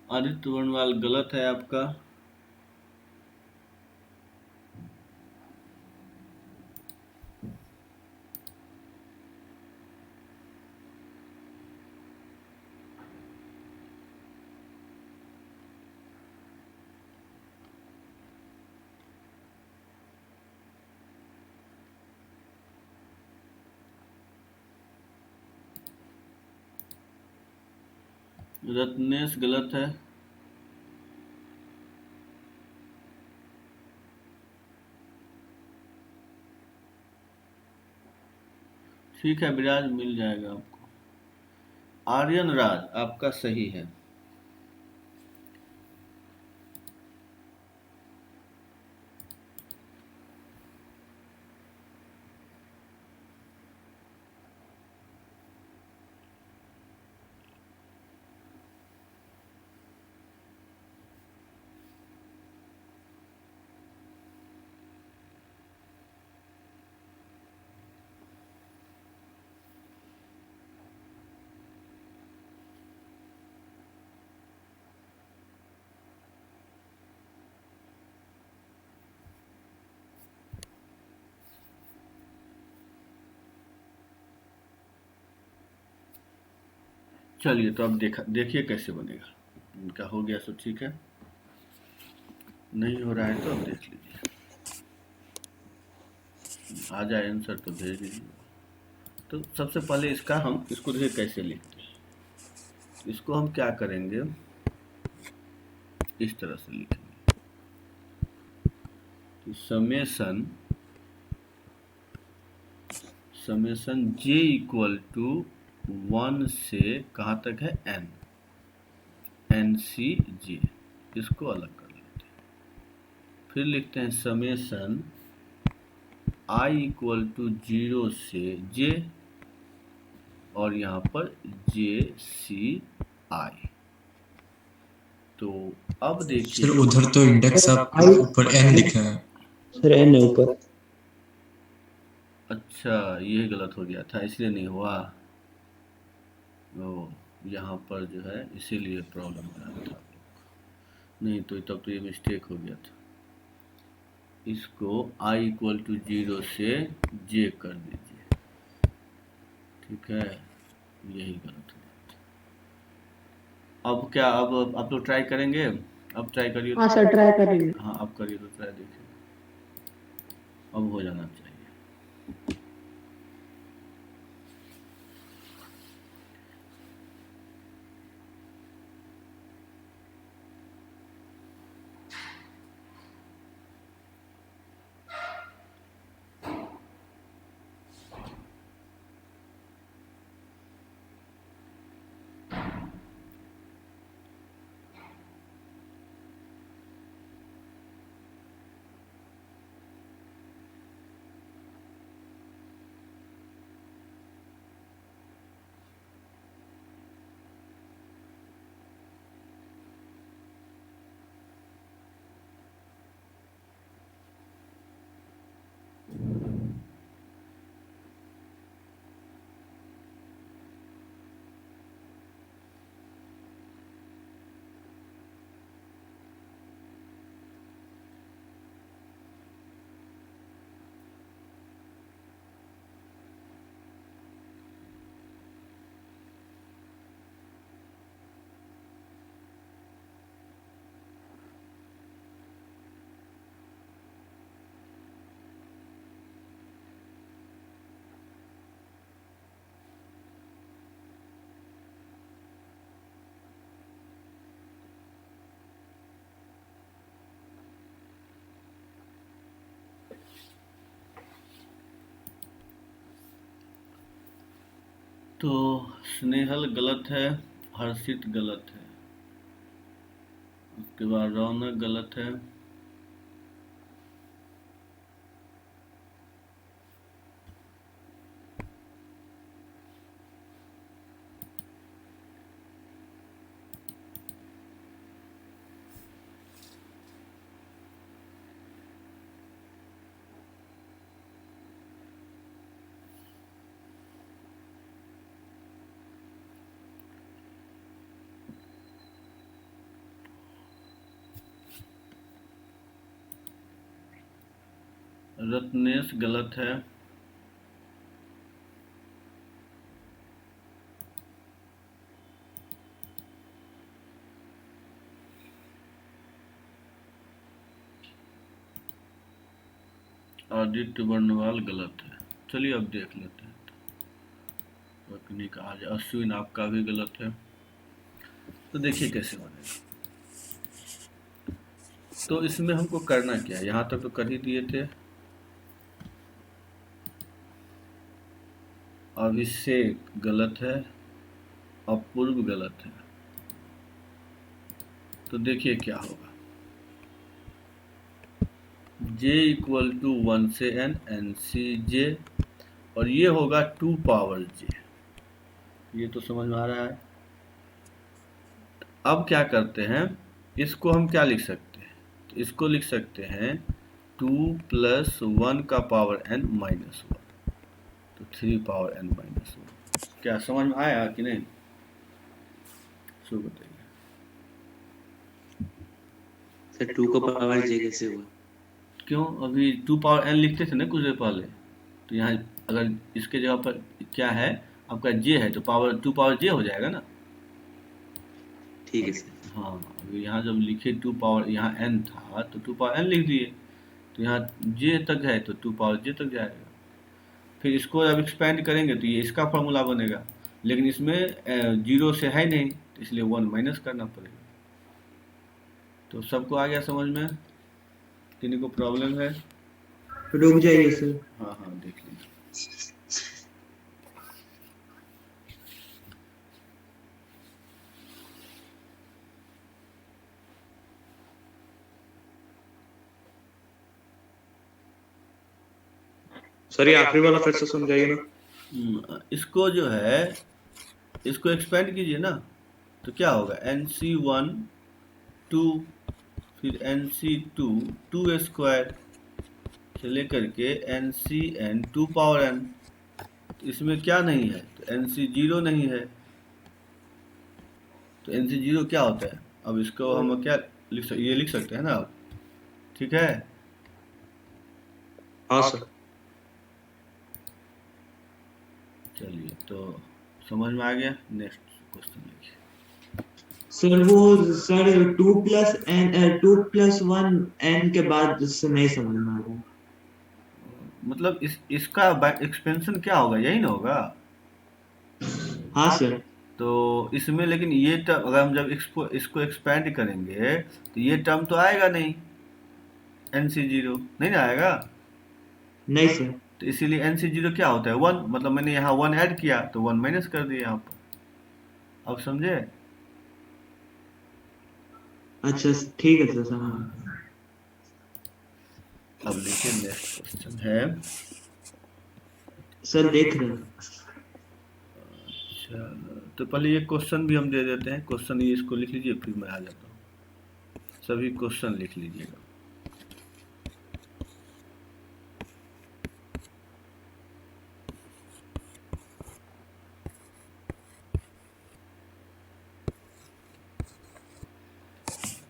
आदित्य वर्णवाल गलत है आपका। रत्नेश गलत है। ठीक है विराज, मिल जाएगा आपको। आर्यन राज आपका सही है। चलिए तो अब देखिए कैसे बनेगा। इनका हो गया सो ठीक है, नहीं हो रहा है तो अब देख लीजिए, आ जाए आंसर तो भेज दीजिए। तो सबसे पहले इसको देखिए कैसे लिखते हैं। इसको हम क्या करेंगे, इस तरह से लिखेंगे कि समेशन j इक्वल टू 1 से कहाँ तक है n, NCJ, इसको अलग कर लेते हैं। फिर लिखते हैं समेशन I इक्वल टू 0 से j, और यहाँ पर JCI। तो अब देखिए सर उधर तो इंडेक्स आप ऊपर n लिखा है। सर एन है ऊपर। अच्छा, ये गलत हो गया था इसलिए नहीं हुआ। ओ यहाँ पर जो है इसीलिए प्रॉब्लम आ रहा था, नहीं तो तब तो ये मिस्टेक हो गया था। इसको i इक्वल टू 0 से j कर दीजिए, ठीक है, यही गलत है। अब क्या, अब आप लोग ट्राई करेंगे? अब ट्राई करिए। हाँ सर ट्राई करेंगे। हाँ अब करिए तो ट्राई, देखिए अब हो जाना चाहिए। तो स्नेहल गलत है, हर्षित गलत है, उसके बाद रौनक गलत है, रत्नेश गलत है, आदित्य वर्णवाल गलत है। चलिए अब देख लेते हैं। तकनीक आज अश्विन आपका भी गलत है। तो देखिए कैसे बनेगा। तो इसमें हमको करना क्या है, यहाँ तक तो कर ही दिए थे। अभिषेक गलत है, अपूर्व गलत है। तो देखिए क्या होगा, j इक्वल टू 1 से n, NCJ, और ये होगा 2 पावर j। ये तो समझ में आ रहा है। अब क्या करते हैं, इसको हम क्या लिख सकते हैं, तो इसको लिख सकते हैं 2 प्लस 1 का पावर n माइनस 1, तो 3 पावर n माइनस 1। क्या समझ में आया कि नहीं, सो बताइए। सर 2 का पावर j कैसे हुआ? क्यों, अभी 2 पावर n लिखते थे ना कुछ देर पहले, तो यहाँ अगर इसके जगह पर क्या है आपका j है, तो पावर 2 पावर j हो जाएगा ना। ठीक है सर। हाँ, अभी यहाँ जब लिखे 2 पावर, यहाँ n था तो 2 पावर n लिख दिए, तो यहाँ j तक है तो 2 पावर j तक जाएगा। फिर इसको जब एक्सपेंड करेंगे तो ये इसका फॉर्मूला बनेगा, लेकिन इसमें 0 से है नहीं, तो इसलिए 1 माइनस करना पड़ेगा। तो सबको आ गया समझ में, किन्हीं को प्रॉब्लम है? रुक जाइए सर। हाँ हाँ देख लीजिए। सर ये आखिरी वाला फिर से समझाइए ना। इसको जो है, इसको एक्सपेंड कीजिए ना, तो क्या होगा, NC1 2, फिर NC2 2 स्क्वायर से लेकर के NCN 2 पावर n। तो इसमें क्या नहीं है, तो NC0 नहीं है, तो NC0 क्या होता है? अब इसको हम क्या ये लिख सकते हैं ना अब, ठीक है। हाँ सर। चलिए तो समझ में आ गया। नेक्स्ट क्वेश्चन लिखिए। सर वो सर 2+1 n के बाद से नहीं समझ में आ रहा। मतलब इसका एक्सपेंशन क्या होगा, यही ना होगा? हाँ सर। तो इसमें लेकिन ये टर्म अगर हम जब इसको इसको एक्सपेंड करेंगे तो ये टर्म तो आएगा नहीं, NC0 नहीं ना आएगा। नहीं सर। तो इसीलिए NC0 क्या होता है? 1, मतलब मैंने यहाँ 1 ऐड किया तो 1 माइनस कर दिया यहाँ पर। अब समझे? अच्छा ठीक है सर, समझ गया। अब देखिए नेक्स्ट क्वेश्चन है। सर देख रहे हैं। चलो तो पहले ये क्वेश्चन भी हम दे देते हैं। क्वेश्चन ये इसको लिख लीजिए, फिर मैं आ जाता हूँ। सभी क्वेश्चन लिख लीजिएगा।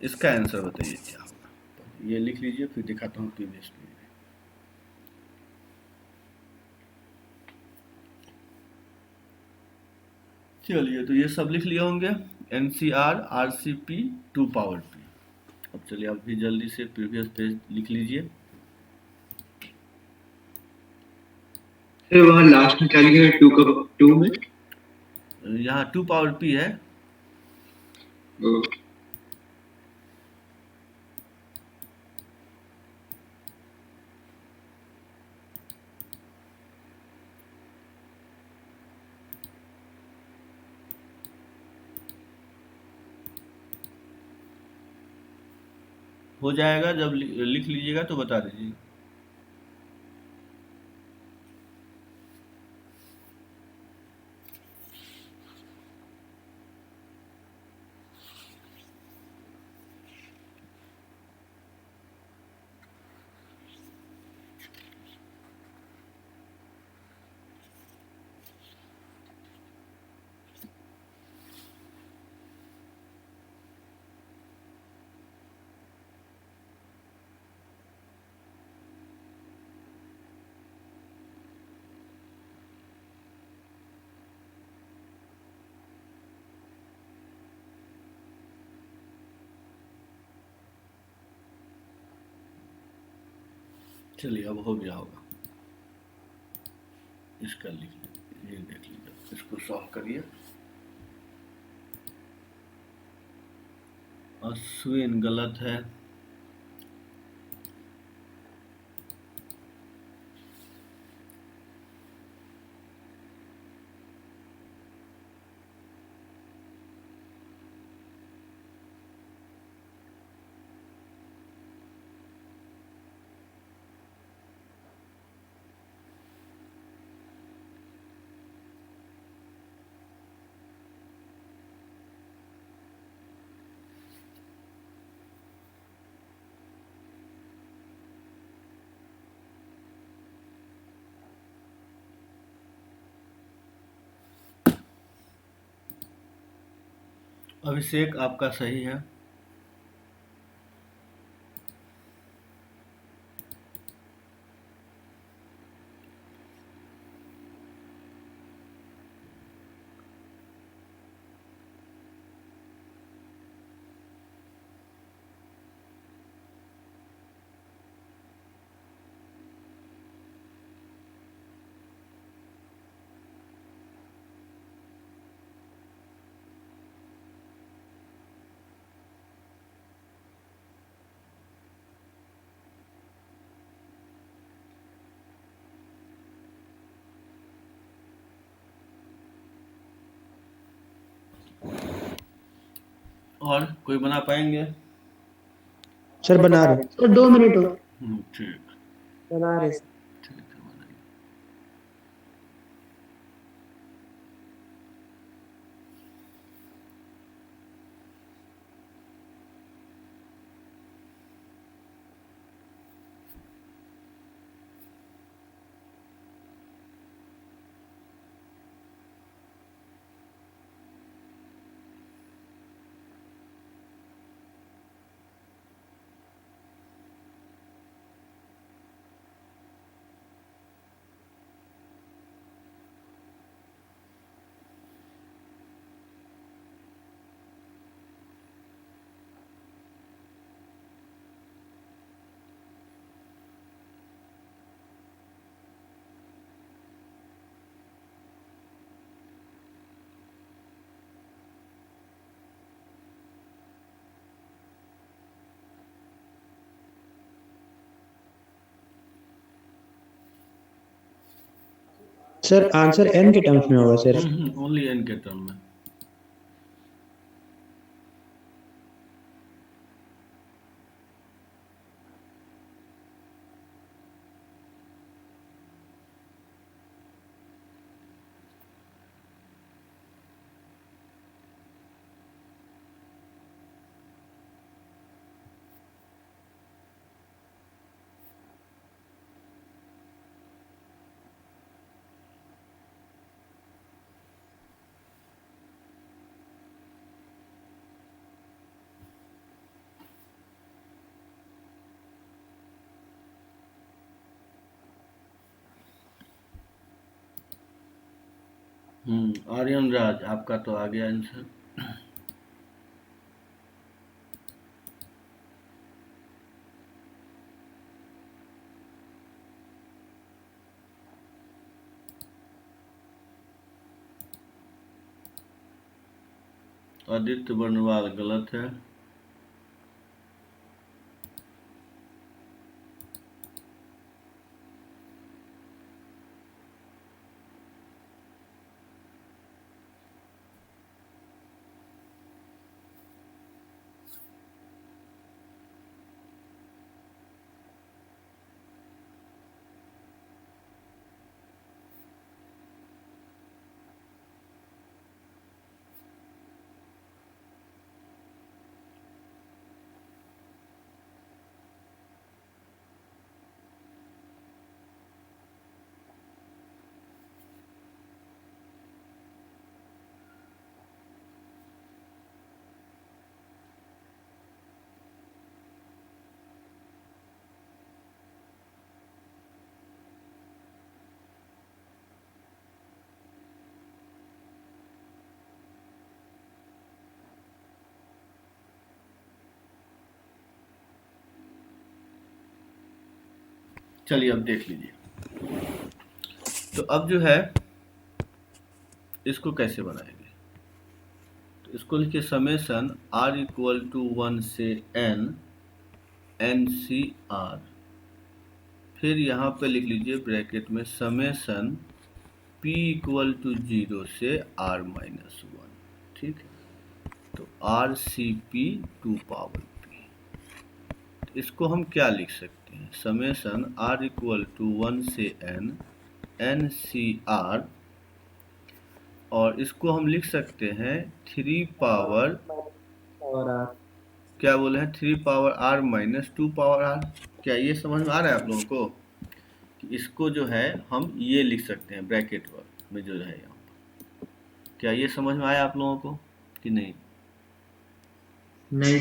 इसका आंसर बताइए क्या होगा। ये लिख लीजिए, फिर दिखाता हूँ प्रीवियस पेज में। चलिए तो ये सब लिख लिए होंगे। NCR RCP 2 power P। अब चलिए आप भी जल्दी से प्रीवियस पेज लिख लीजिए। सर वहाँ लास्ट में क्या लिखा है? 2 में? यहाँ 2 पावर P है। ओ, हो जाएगा, जब लिख लीजिएगा तो बता दीजिए। चलिए अब हो गया होगा। इसका लिख लीजिए, ये देख लीजिए, इसको सॉल्व करिए। अश्विन गलत है। अभिषेक आपका सही है। और कोई बना पाएंगे? सर बना रहे। सर 2 मिनट और। ठीक। बना रहे। ठीक है, बनाइए। सर आंसर n के टर्म्स में होगा सर। ओनली n के टर्म में। आर्यन राज, आपका तो आ गया आंसर। आदित्य बर्नवाल गलत है। चलिए अब देख लीजिए। तो अब जो है इसको कैसे बनाएंगे, तो इसको लिखिए समेसन r इक्वल टू 1 से n सी आर, फिर यहाँ पे लिख लीजिए ब्रैकेट में समेसन p इक्वल टू 0 से r माइनस 1। ठीक है, तो r c p 2 power p। इसको हम क्या लिख सकते हैं, समेसन r इक्वल टू 1 से n सी आर, और इसको हम लिख सकते हैं 3 पावर और क्या बोले हैं 3 power r minus 2 power r। क्या ये समझ में आ रहा है आप लोगों को कि इसको जो है हम ये लिख सकते हैं ब्रैकेट में जो है यहाँ पर। क्या ये समझ में आया आप लोगों को कि नहीं? नहीं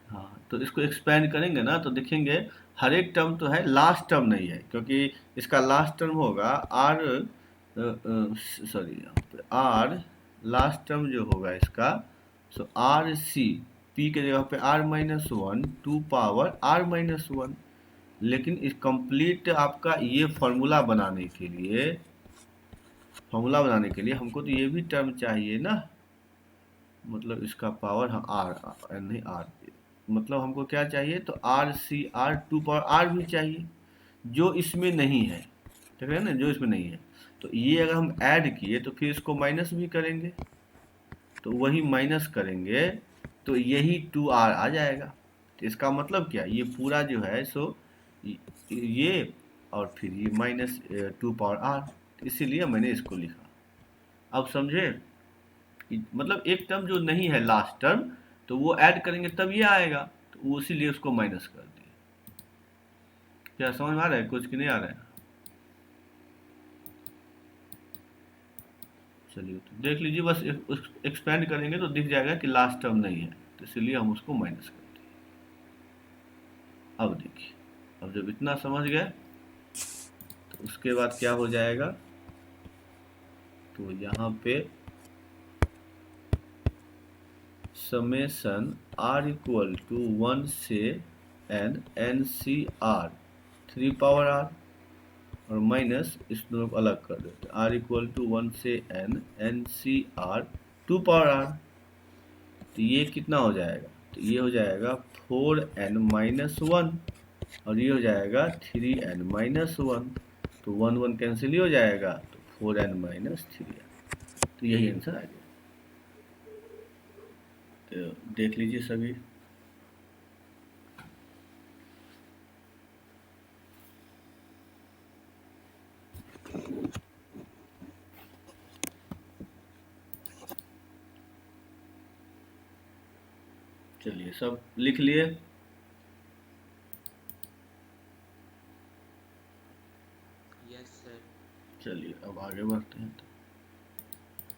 हाँ, तो इसको एक्सपेंड करेंगे ना तो देखेंगे हर एक टर्म तो है, लास्ट टर्म नहीं है, क्योंकि इसका लास्ट टर्म होगा r सॉरी यहाँ पे r लास्ट टर्म जो होगा इसका, सो r सी p के जगह पे r minus 1 2 power r minus 1। लेकिन इस कंप्लीट आपका ये फॉर्मूला बनाने के लिए हमको तो ये भी टर्म चाहिए ना, मतलब इसका पावर हाँ r नहीं r, मतलब हमको क्या चाहिए, तो r सी r 2 पावर r भी चाहिए जो इसमें नहीं है। देख रहे हैं ना, जो इसमें नहीं है। तो ये अगर हम ऐड किए तो फिर इसको माइनस भी करेंगे, तो वही माइनस करेंगे तो यही 2r आ जाएगा। तो इसका मतलब क्या, ये पूरा जो है सो ये और फिर ये माइनस 2 पावर r, इसीलिए मैंने इसको लिखा। अब समझे, मतलब एक टर्म जो नहीं है लास्ट टर्म, तो वो ऐड करेंगे तब ये आएगा, तो वो इसीलिए उसको माइनस कर दिए। क्या समझ में आ रहा है कुछ कि नहीं आ रहा है? चलिए तो देख लीजिए, बस एक्सपेंड करेंगे तो दिख जाएगा कि लास्ट टर्म नहीं है, तो इसलिए हम उसको माइनस कर दिए। अब देखिए, अब जब इतना समझ गए तो उसके बाद क्या हो जाएगा, तो यहाँ पे समेसन r इक्वल टू 1 से n c r 3 power r, और माइनस इस दोनों को अलग कर देते हैं, r इक्वल टू 1 से n c r 2 power r। तो ये कितना हो जाएगा, तो ये हो जाएगा 4n माइनस 1, और ये हो जाएगा 3n माइनस 1, तो 1 1 कैंसिल ही हो जाएगा, तो 4n माइनस 3n। तो यही आंसर आ गया। तो देख लीजिए सभी। चलिए सब लिख लिए। Yes sir. चलिए अब आगे बढ़ते हैं।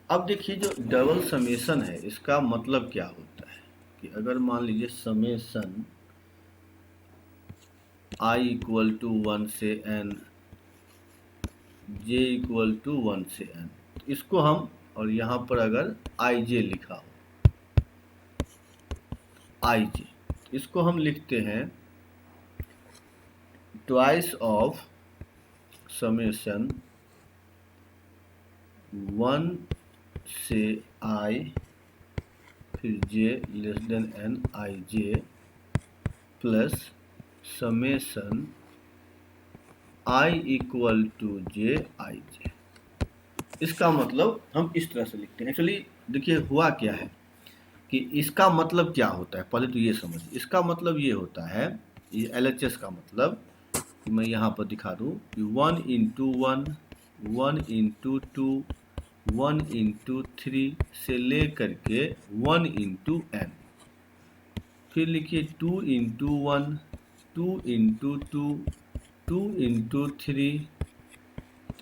अब देखिए जो डबल समेशन है इसका मतलब क्या होता है कि अगर मान लीजिए समेशन i इक्वल टू 1 से n, j इक्वल टू 1 से n, तो इसको हम, और यहाँ पर अगर ij लिखा हो, ij, इसको हम लिखते हैं ट्वाइस ऑफ समेशन 1 से i फिर j less than n i j plus summation i equal to j i j। इसका मतलब हम इस तरह से लिखते हैं। एक्चुअली देखिए हुआ क्या है कि इसका मतलब क्या होता है, पहले तो ये समझिए। इसका मतलब ये होता है, ये LHS का मतलब मैं यहाँ पर दिखा दूँ कि 1 इंटू 1, 1 इंटू 2, 1 इंटू 3 से ले करके 1 इंटू n, फिर लिखिए 2 इंटू 1, 2 इंटू 2, 2 इंटू 3,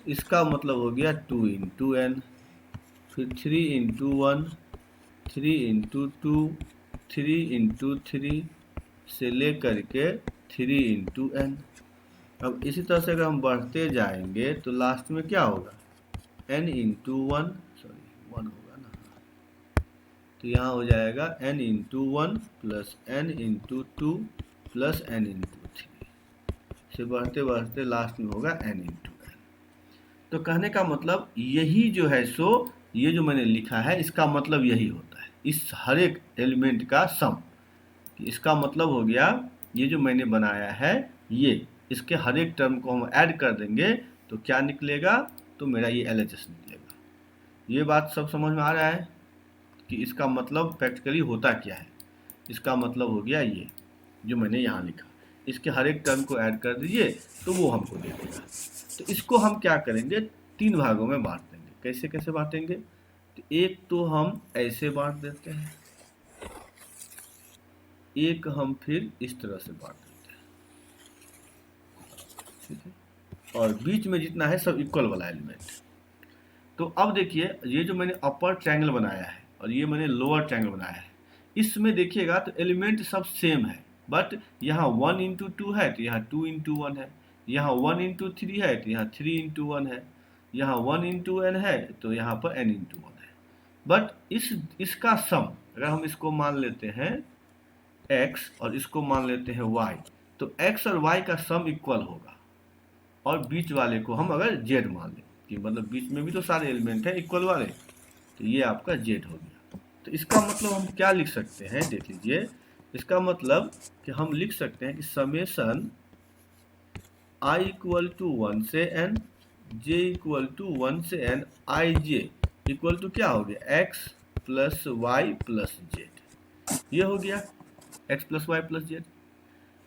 इसका मतलब हो गया 2 इंटू n, फिर 3 इंटू 1, 3 इंटू 2, 3 इंटू 3 से ले करके 3 इंटू n। अब इसी तरह से अगर हम बढ़ते जाएंगे तो लास्ट में क्या होगा, n इंटू 1, सॉरी 1 होगा ना, तो यहाँ हो जाएगा n into 1 plus n into 2 plus n into 3 से बढ़ते बढ़ते लास्ट में होगा n इंटू n। तो कहने का मतलब यही जो है सो ये जो मैंने लिखा है इसका मतलब यही होता है, इस हर एक एलिमेंट का सम। इसका मतलब हो गया ये जो मैंने बनाया है ये, इसके हर एक टर्म को हम ऐड कर देंगे तो क्या निकलेगा, तो मेरा ये LHS निकलेगा। ये बात सब समझ में आ रहा है कि इसका मतलब प्रैक्टिकली होता क्या है। इसका मतलब हो गया ये जो मैंने यहाँ लिखा, इसके हर एक टर्म को ऐड कर दीजिए तो वो हमको दे देगा। तो इसको हम क्या करेंगे, 3 भागों में बांट देंगे। कैसे कैसे बांटेंगे, तो एक तो हम ऐसे बांट देते हैं, एक हम फिर इस तरह से बांट देते हैं, ठीक है, और बीच में जितना है सब इक्वल वाला एलिमेंट। तो अब देखिए ये जो मैंने अपर ट्रायंगल बनाया है और ये मैंने लोअर ट्रायंगल बनाया है, इसमें देखिएगा तो एलिमेंट सब सेम है, बट यहाँ 1 इंटू 2 है तो यहाँ 2 इंटू 1 है, यहाँ 1 इंटू 3 है तो यहाँ 3 इंटू 1 है, यहाँ 1 इंटू n है तो यहाँ पर n इंटू 1 है। बट इसका सम अगर हम इसको मान लेते हैं x और इसको मान लेते हैं y, तो x और y का सम इक्वल होगा, और बीच वाले को हम अगर z मान लें कि मतलब बीच में भी तो सारे एलिमेंट हैं इक्वल वाले, तो ये आपका z हो गया। तो इसका मतलब हम क्या लिख सकते हैं, देख लीजिए, इसका मतलब कि हम लिख सकते हैं कि समेशन i इक्वल टू 1 से n, j इक्वल टू 1 से n i j equal to क्या हो गया, x plus y plus z. ये हो गया x plus y plus z.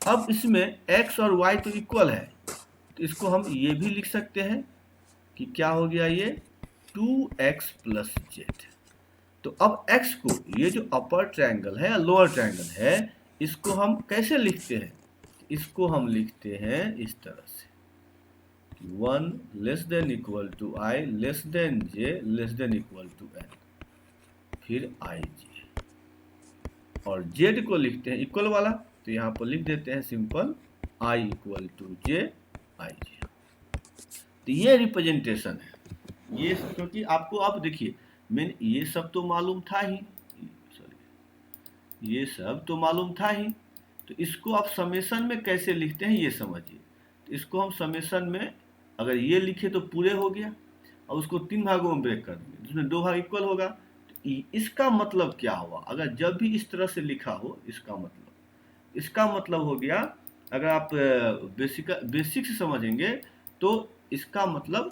अब इसमें x और y तो इक्वल है, तो इसको हम ये भी लिख सकते हैं कि क्या हो गया, ये 2x प्लस जेड। तो अब x को, ये जो अपर ट्रायंगल है या लोअर ट्रायंगल है, इसको हम कैसे लिखते हैं, इसको हम लिखते हैं इस तरह से 1 less than equal to i less than j less than equal to n, फिर i j, और z को लिखते हैं इक्वल वाला, तो यहाँ पर लिख देते हैं simple i equal to j i j। तो ये रिप्रेजेंटेशन है ये, क्योंकि आपको अब देखिए मैंने ये सब तो मालूम था ही, सॉरी ये सब तो मालूम था ही, तो इसको आप समेशन में कैसे लिखते हैं ये समझिए। तो इसको हम समेशन में अगर ये लिखे तो पूरे हो गया, और उसको 3 भागों में ब्रेक कर देंगे जिसमें 2 भाग इक्वल होगा। तो इसका मतलब क्या हुआ, अगर जब भी इस तरह से लिखा हो, इसका मतलब हो गया, अगर आप बेसिक से समझेंगे तो इसका मतलब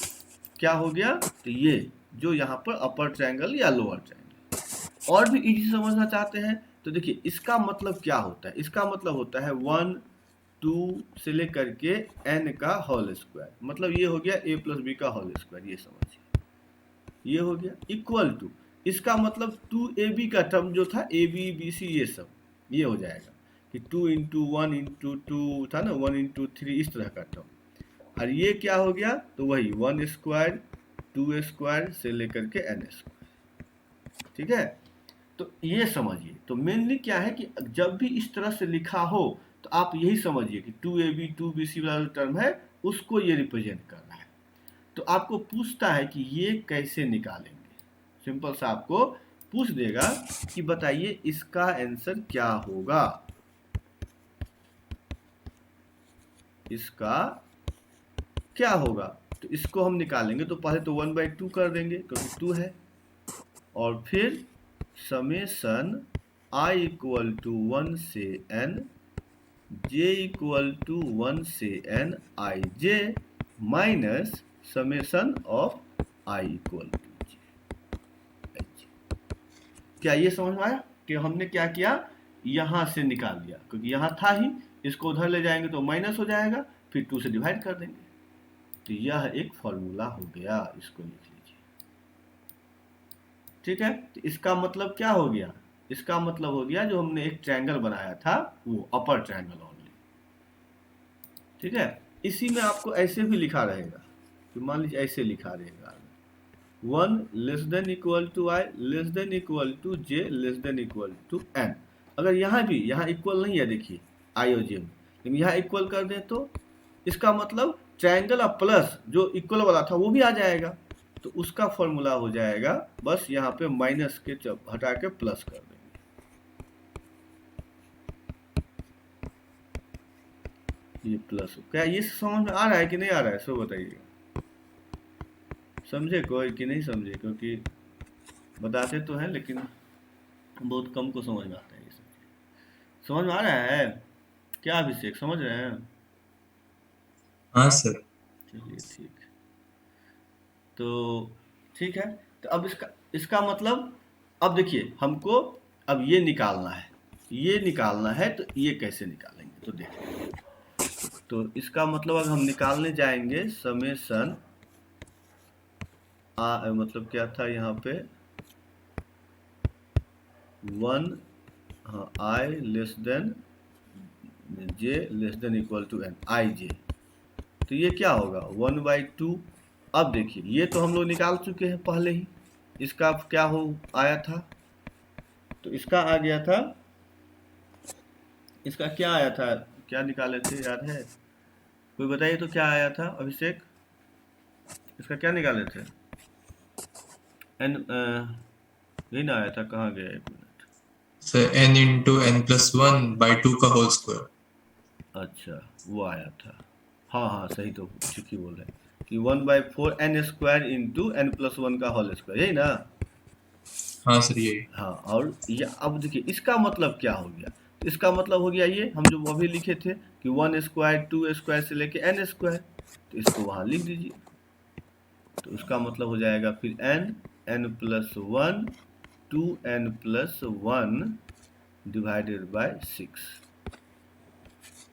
क्या हो गया, तो ये जो यहाँ पर अपर ट्रायंगल या लोअर ट्रायंगल। और भी इजी समझना चाहते हैं तो देखिए इसका मतलब क्या होता है, इसका मतलब होता है 1 2 से लेकर के n का होल स्क्वायर, मतलब ये हो गया a प्लस बी का होल स्क्वायर, ये समझिए ये हो गया इक्वल टू, इसका मतलब 2ab का टर्म जो था a b b c ये सब ये हो जाएगा कि 2 इंटू 1 इंटू 2 था ना, 1 इंटू 3 इस तरह का टर्म, और ये क्या हो गया, तो वही 1 स्क्वायर 2 स्क्वायर से लेकर के n स्क्वायर। ठीक है, तो ये समझिए, तो मेनली क्या है कि जब भी इस तरह से लिखा हो तो आप यही समझिए कि 2ab 2bc वाला टर्म है उसको ये रिप्रेजेंट कर रहा है। तो आपको पूछता है कि ये कैसे निकालेंगे, सिंपल सा आपको पूछ देगा कि बताइए इसका आंसर क्या होगा, इसका क्या होगा। तो इसको हम निकालेंगे तो पहले तो 1/2 कर देंगे क्योंकि 2 है, और फिर समेशन i इक्वल टू 1 से n j इक्वल टू 1 से n i j minus summation of i equal to j। क्या ये समझ में आया कि हमने क्या किया, यहाँ से निकाल दिया क्योंकि यहाँ था ही, इसको उधर ले जाएंगे तो माइनस हो जाएगा, फिर 2 से डिवाइड कर देंगे। तो यह एक फॉर्मूला हो गया, इसको लिख लीजिए। ठीक है, तो इसका मतलब क्या हो गया, इसका मतलब हो गया जो हमने एक ट्रायंगल बनाया था वो अपर ट्रायंगल ओनली। ठीक है, इसी में आपको ऐसे भी लिखा रहेगा कि मान लीजिए ऐसे लिखा रहेगा 1 less than equal to i less than equal to j less than equal to n। अगर यहाँ भी यहाँ इक्वल नहीं है देखिए i और j में, लेकिन यहाँ इक्वल कर दें तो इसका मतलब ट्रायंगल और प्लस जो इक्वल वाला था वो भी आ जाएगा, तो उसका फॉर्मूला हो जाएगा बस यहाँ पे माइनस के हटा के प्लस कर देंगे। ये प्लस, क्या ये समझ में आ रहा है कि नहीं आ रहा है, सो बताइएगा, समझे कोई कि नहीं समझे, क्योंकि बताते तो हैं लेकिन बहुत कम को समझ में आता है ये सब। समझ में आ रहा है क्या अभिषेक, समझ रहे हैं? हाँ सर। चलिए ठीक, तो ठीक है, तो अब इसका मतलब अब देखिए हमको अब ये निकालना है, तो ये कैसे निकालेंगे तो देखिए, तो इसका मतलब अगर हम निकालने जाएंगे समेशन मतलब क्या था यहाँ पे 1 i less than j less than equal to n i j, तो ये क्या होगा 1/2। अब देखिए ये तो हम लोग निकाल चुके हैं पहले ही, इसका क्या हो आया था, तो इसका आ गया था, इसका क्या आया था, क्या निकाले थे याद है कोई बताइए तो, क्या आया था अभिषेक, इसका क्या निकाले थे, n यही ना आया था, कहाँ गया, एक minute sir n into n+1/2 का होल स्क्वायर। अच्छा वो आया था, हाँ हाँ सही, तो ठीक ही बोल रहे हैं कि 1/4 n स्क्वायर इंटू n+1 का होल स्क्वायर, यही ना। हाँ सर ये। हाँ, और ये अब देखिए इसका मतलब क्या हो गया, इसका मतलब हो गया ये हम जो अभी लिखे थे कि 1 स्क्वायर 2 स्क्वायर से लेके n स्क्वायर, तो इसको वहाँ लिख दीजिए, तो उसका मतलब हो जाएगा फिर n+1 2n+1 डिवाइडेड बाय 6।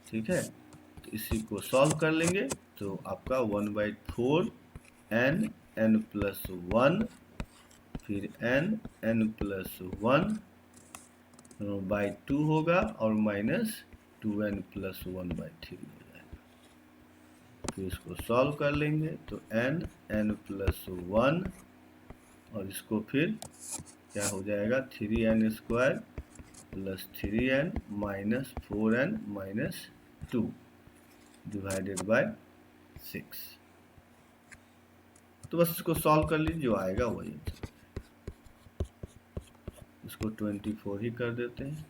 ठीक है, तो इसी को सॉल्व कर लेंगे तो आपका 1/4 n+1 फिर n+1 बाई 2 होगा और माइनस 2n+1/3 हो जाएगा। फिर इसको सॉल्व कर लेंगे तो n+1 और इसको फिर क्या हो जाएगा 3n square plus 3n minus 4n minus 2 divided by 6। तो बस इसको सॉल्व कर लीजिए, जो आएगा वही, इसको 24 ही कर देते हैं,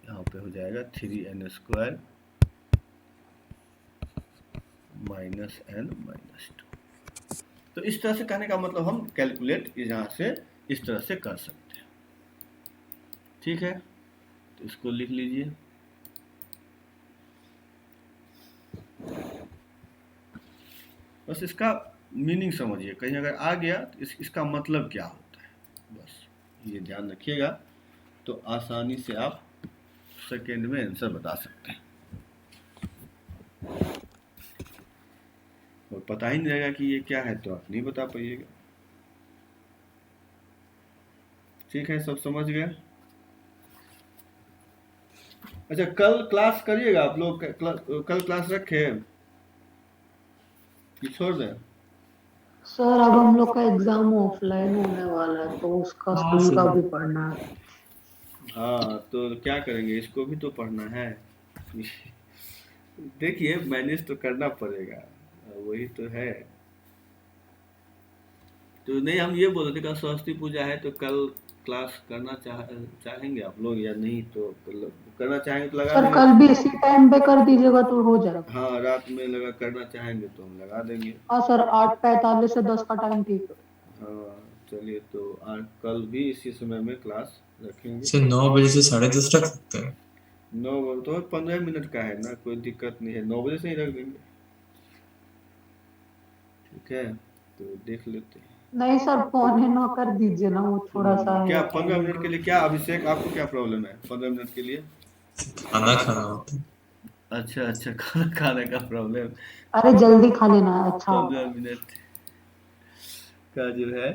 यहाँ पे हो जाएगा 3n square minus n minus 2। तो इस तरह से कहने का मतलब हम कैलकुलेट यहाँ से इस तरह से कर सकते हैं। ठीक है, तो इसको लिख लीजिए, बस इसका मीनिंग समझिए, कहीं अगर आ गया तो इसका मतलब क्या होता है, बस ये ध्यान रखिएगा। तो आसानी से आप सेकेंड में आंसर बता सकते हैं, और पता ही नहीं रहेगा कि ये क्या है तो आप नहीं बता पाइएगा। ठीक है, सब समझ गए? अच्छा, कल क्लास करिएगा आप लोग? कल क्लास रखें कि छोड़ दें? सर अब हम लोग का एग्जाम ऑफलाइन होने वाला है तो उसका हाँ स्कूल का सर। भी पढ़ना है। हाँ, तो क्या करेंगे, इसको भी तो पढ़ना है। देखिए, मैनेज तो करना पड़ेगा, वही तो है। तो नहीं, हम ये बोल रहे थे कल सरस्वती पूजा है, तो कल क्लास करना चाहेंगे आप लोग या नहीं? तो करना चाहेंगे तो लगा सर देंगे। कल भी इसी टाइम पे कर दीजिएगा तो हो जाएगा। हाँ, रात में लगा करना चाहेंगे तो हम लगा देंगे। हाँ सर 8:45 से 10 का टाइम ठीक है। हाँ चलिए, तो कल भी इसी समय में क्लास रखेंगे। सर 9 बजे से 10:30 रख सकते हैं। 9 बजे तो 15 मिनट का है ना, कोई दिक्कत नहीं है, 9 बजे से ही रख देंगे। ठीक है, तो देख लेते हैं। नहीं सर 8:45 कर दीजिए ना, वो थोड़ा सा क्या है 15 मिनट के लिए? क्या अभिषेक, आपको क्या प्रॉब्लम है 15 मिनट के लिए? खाना खाना होता है। अच्छा अच्छा, खाना खाने का प्रॉब्लम। अरे जल्दी खा लेना है। अच्छा 15 मिनट का जो है,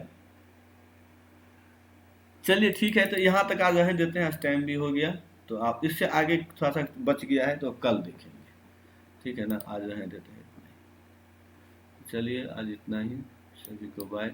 चलिए ठीक है, तो यहाँ तक आज रहने देते हैं, आज टाइम भी हो गया। तो आप इससे आगे थोड़ा सा बच गया है तो कल देखेंगे, ठीक है ना? आज रहने देते हैं इतना ही। चलिए आज इतना ही, सभी को बाय।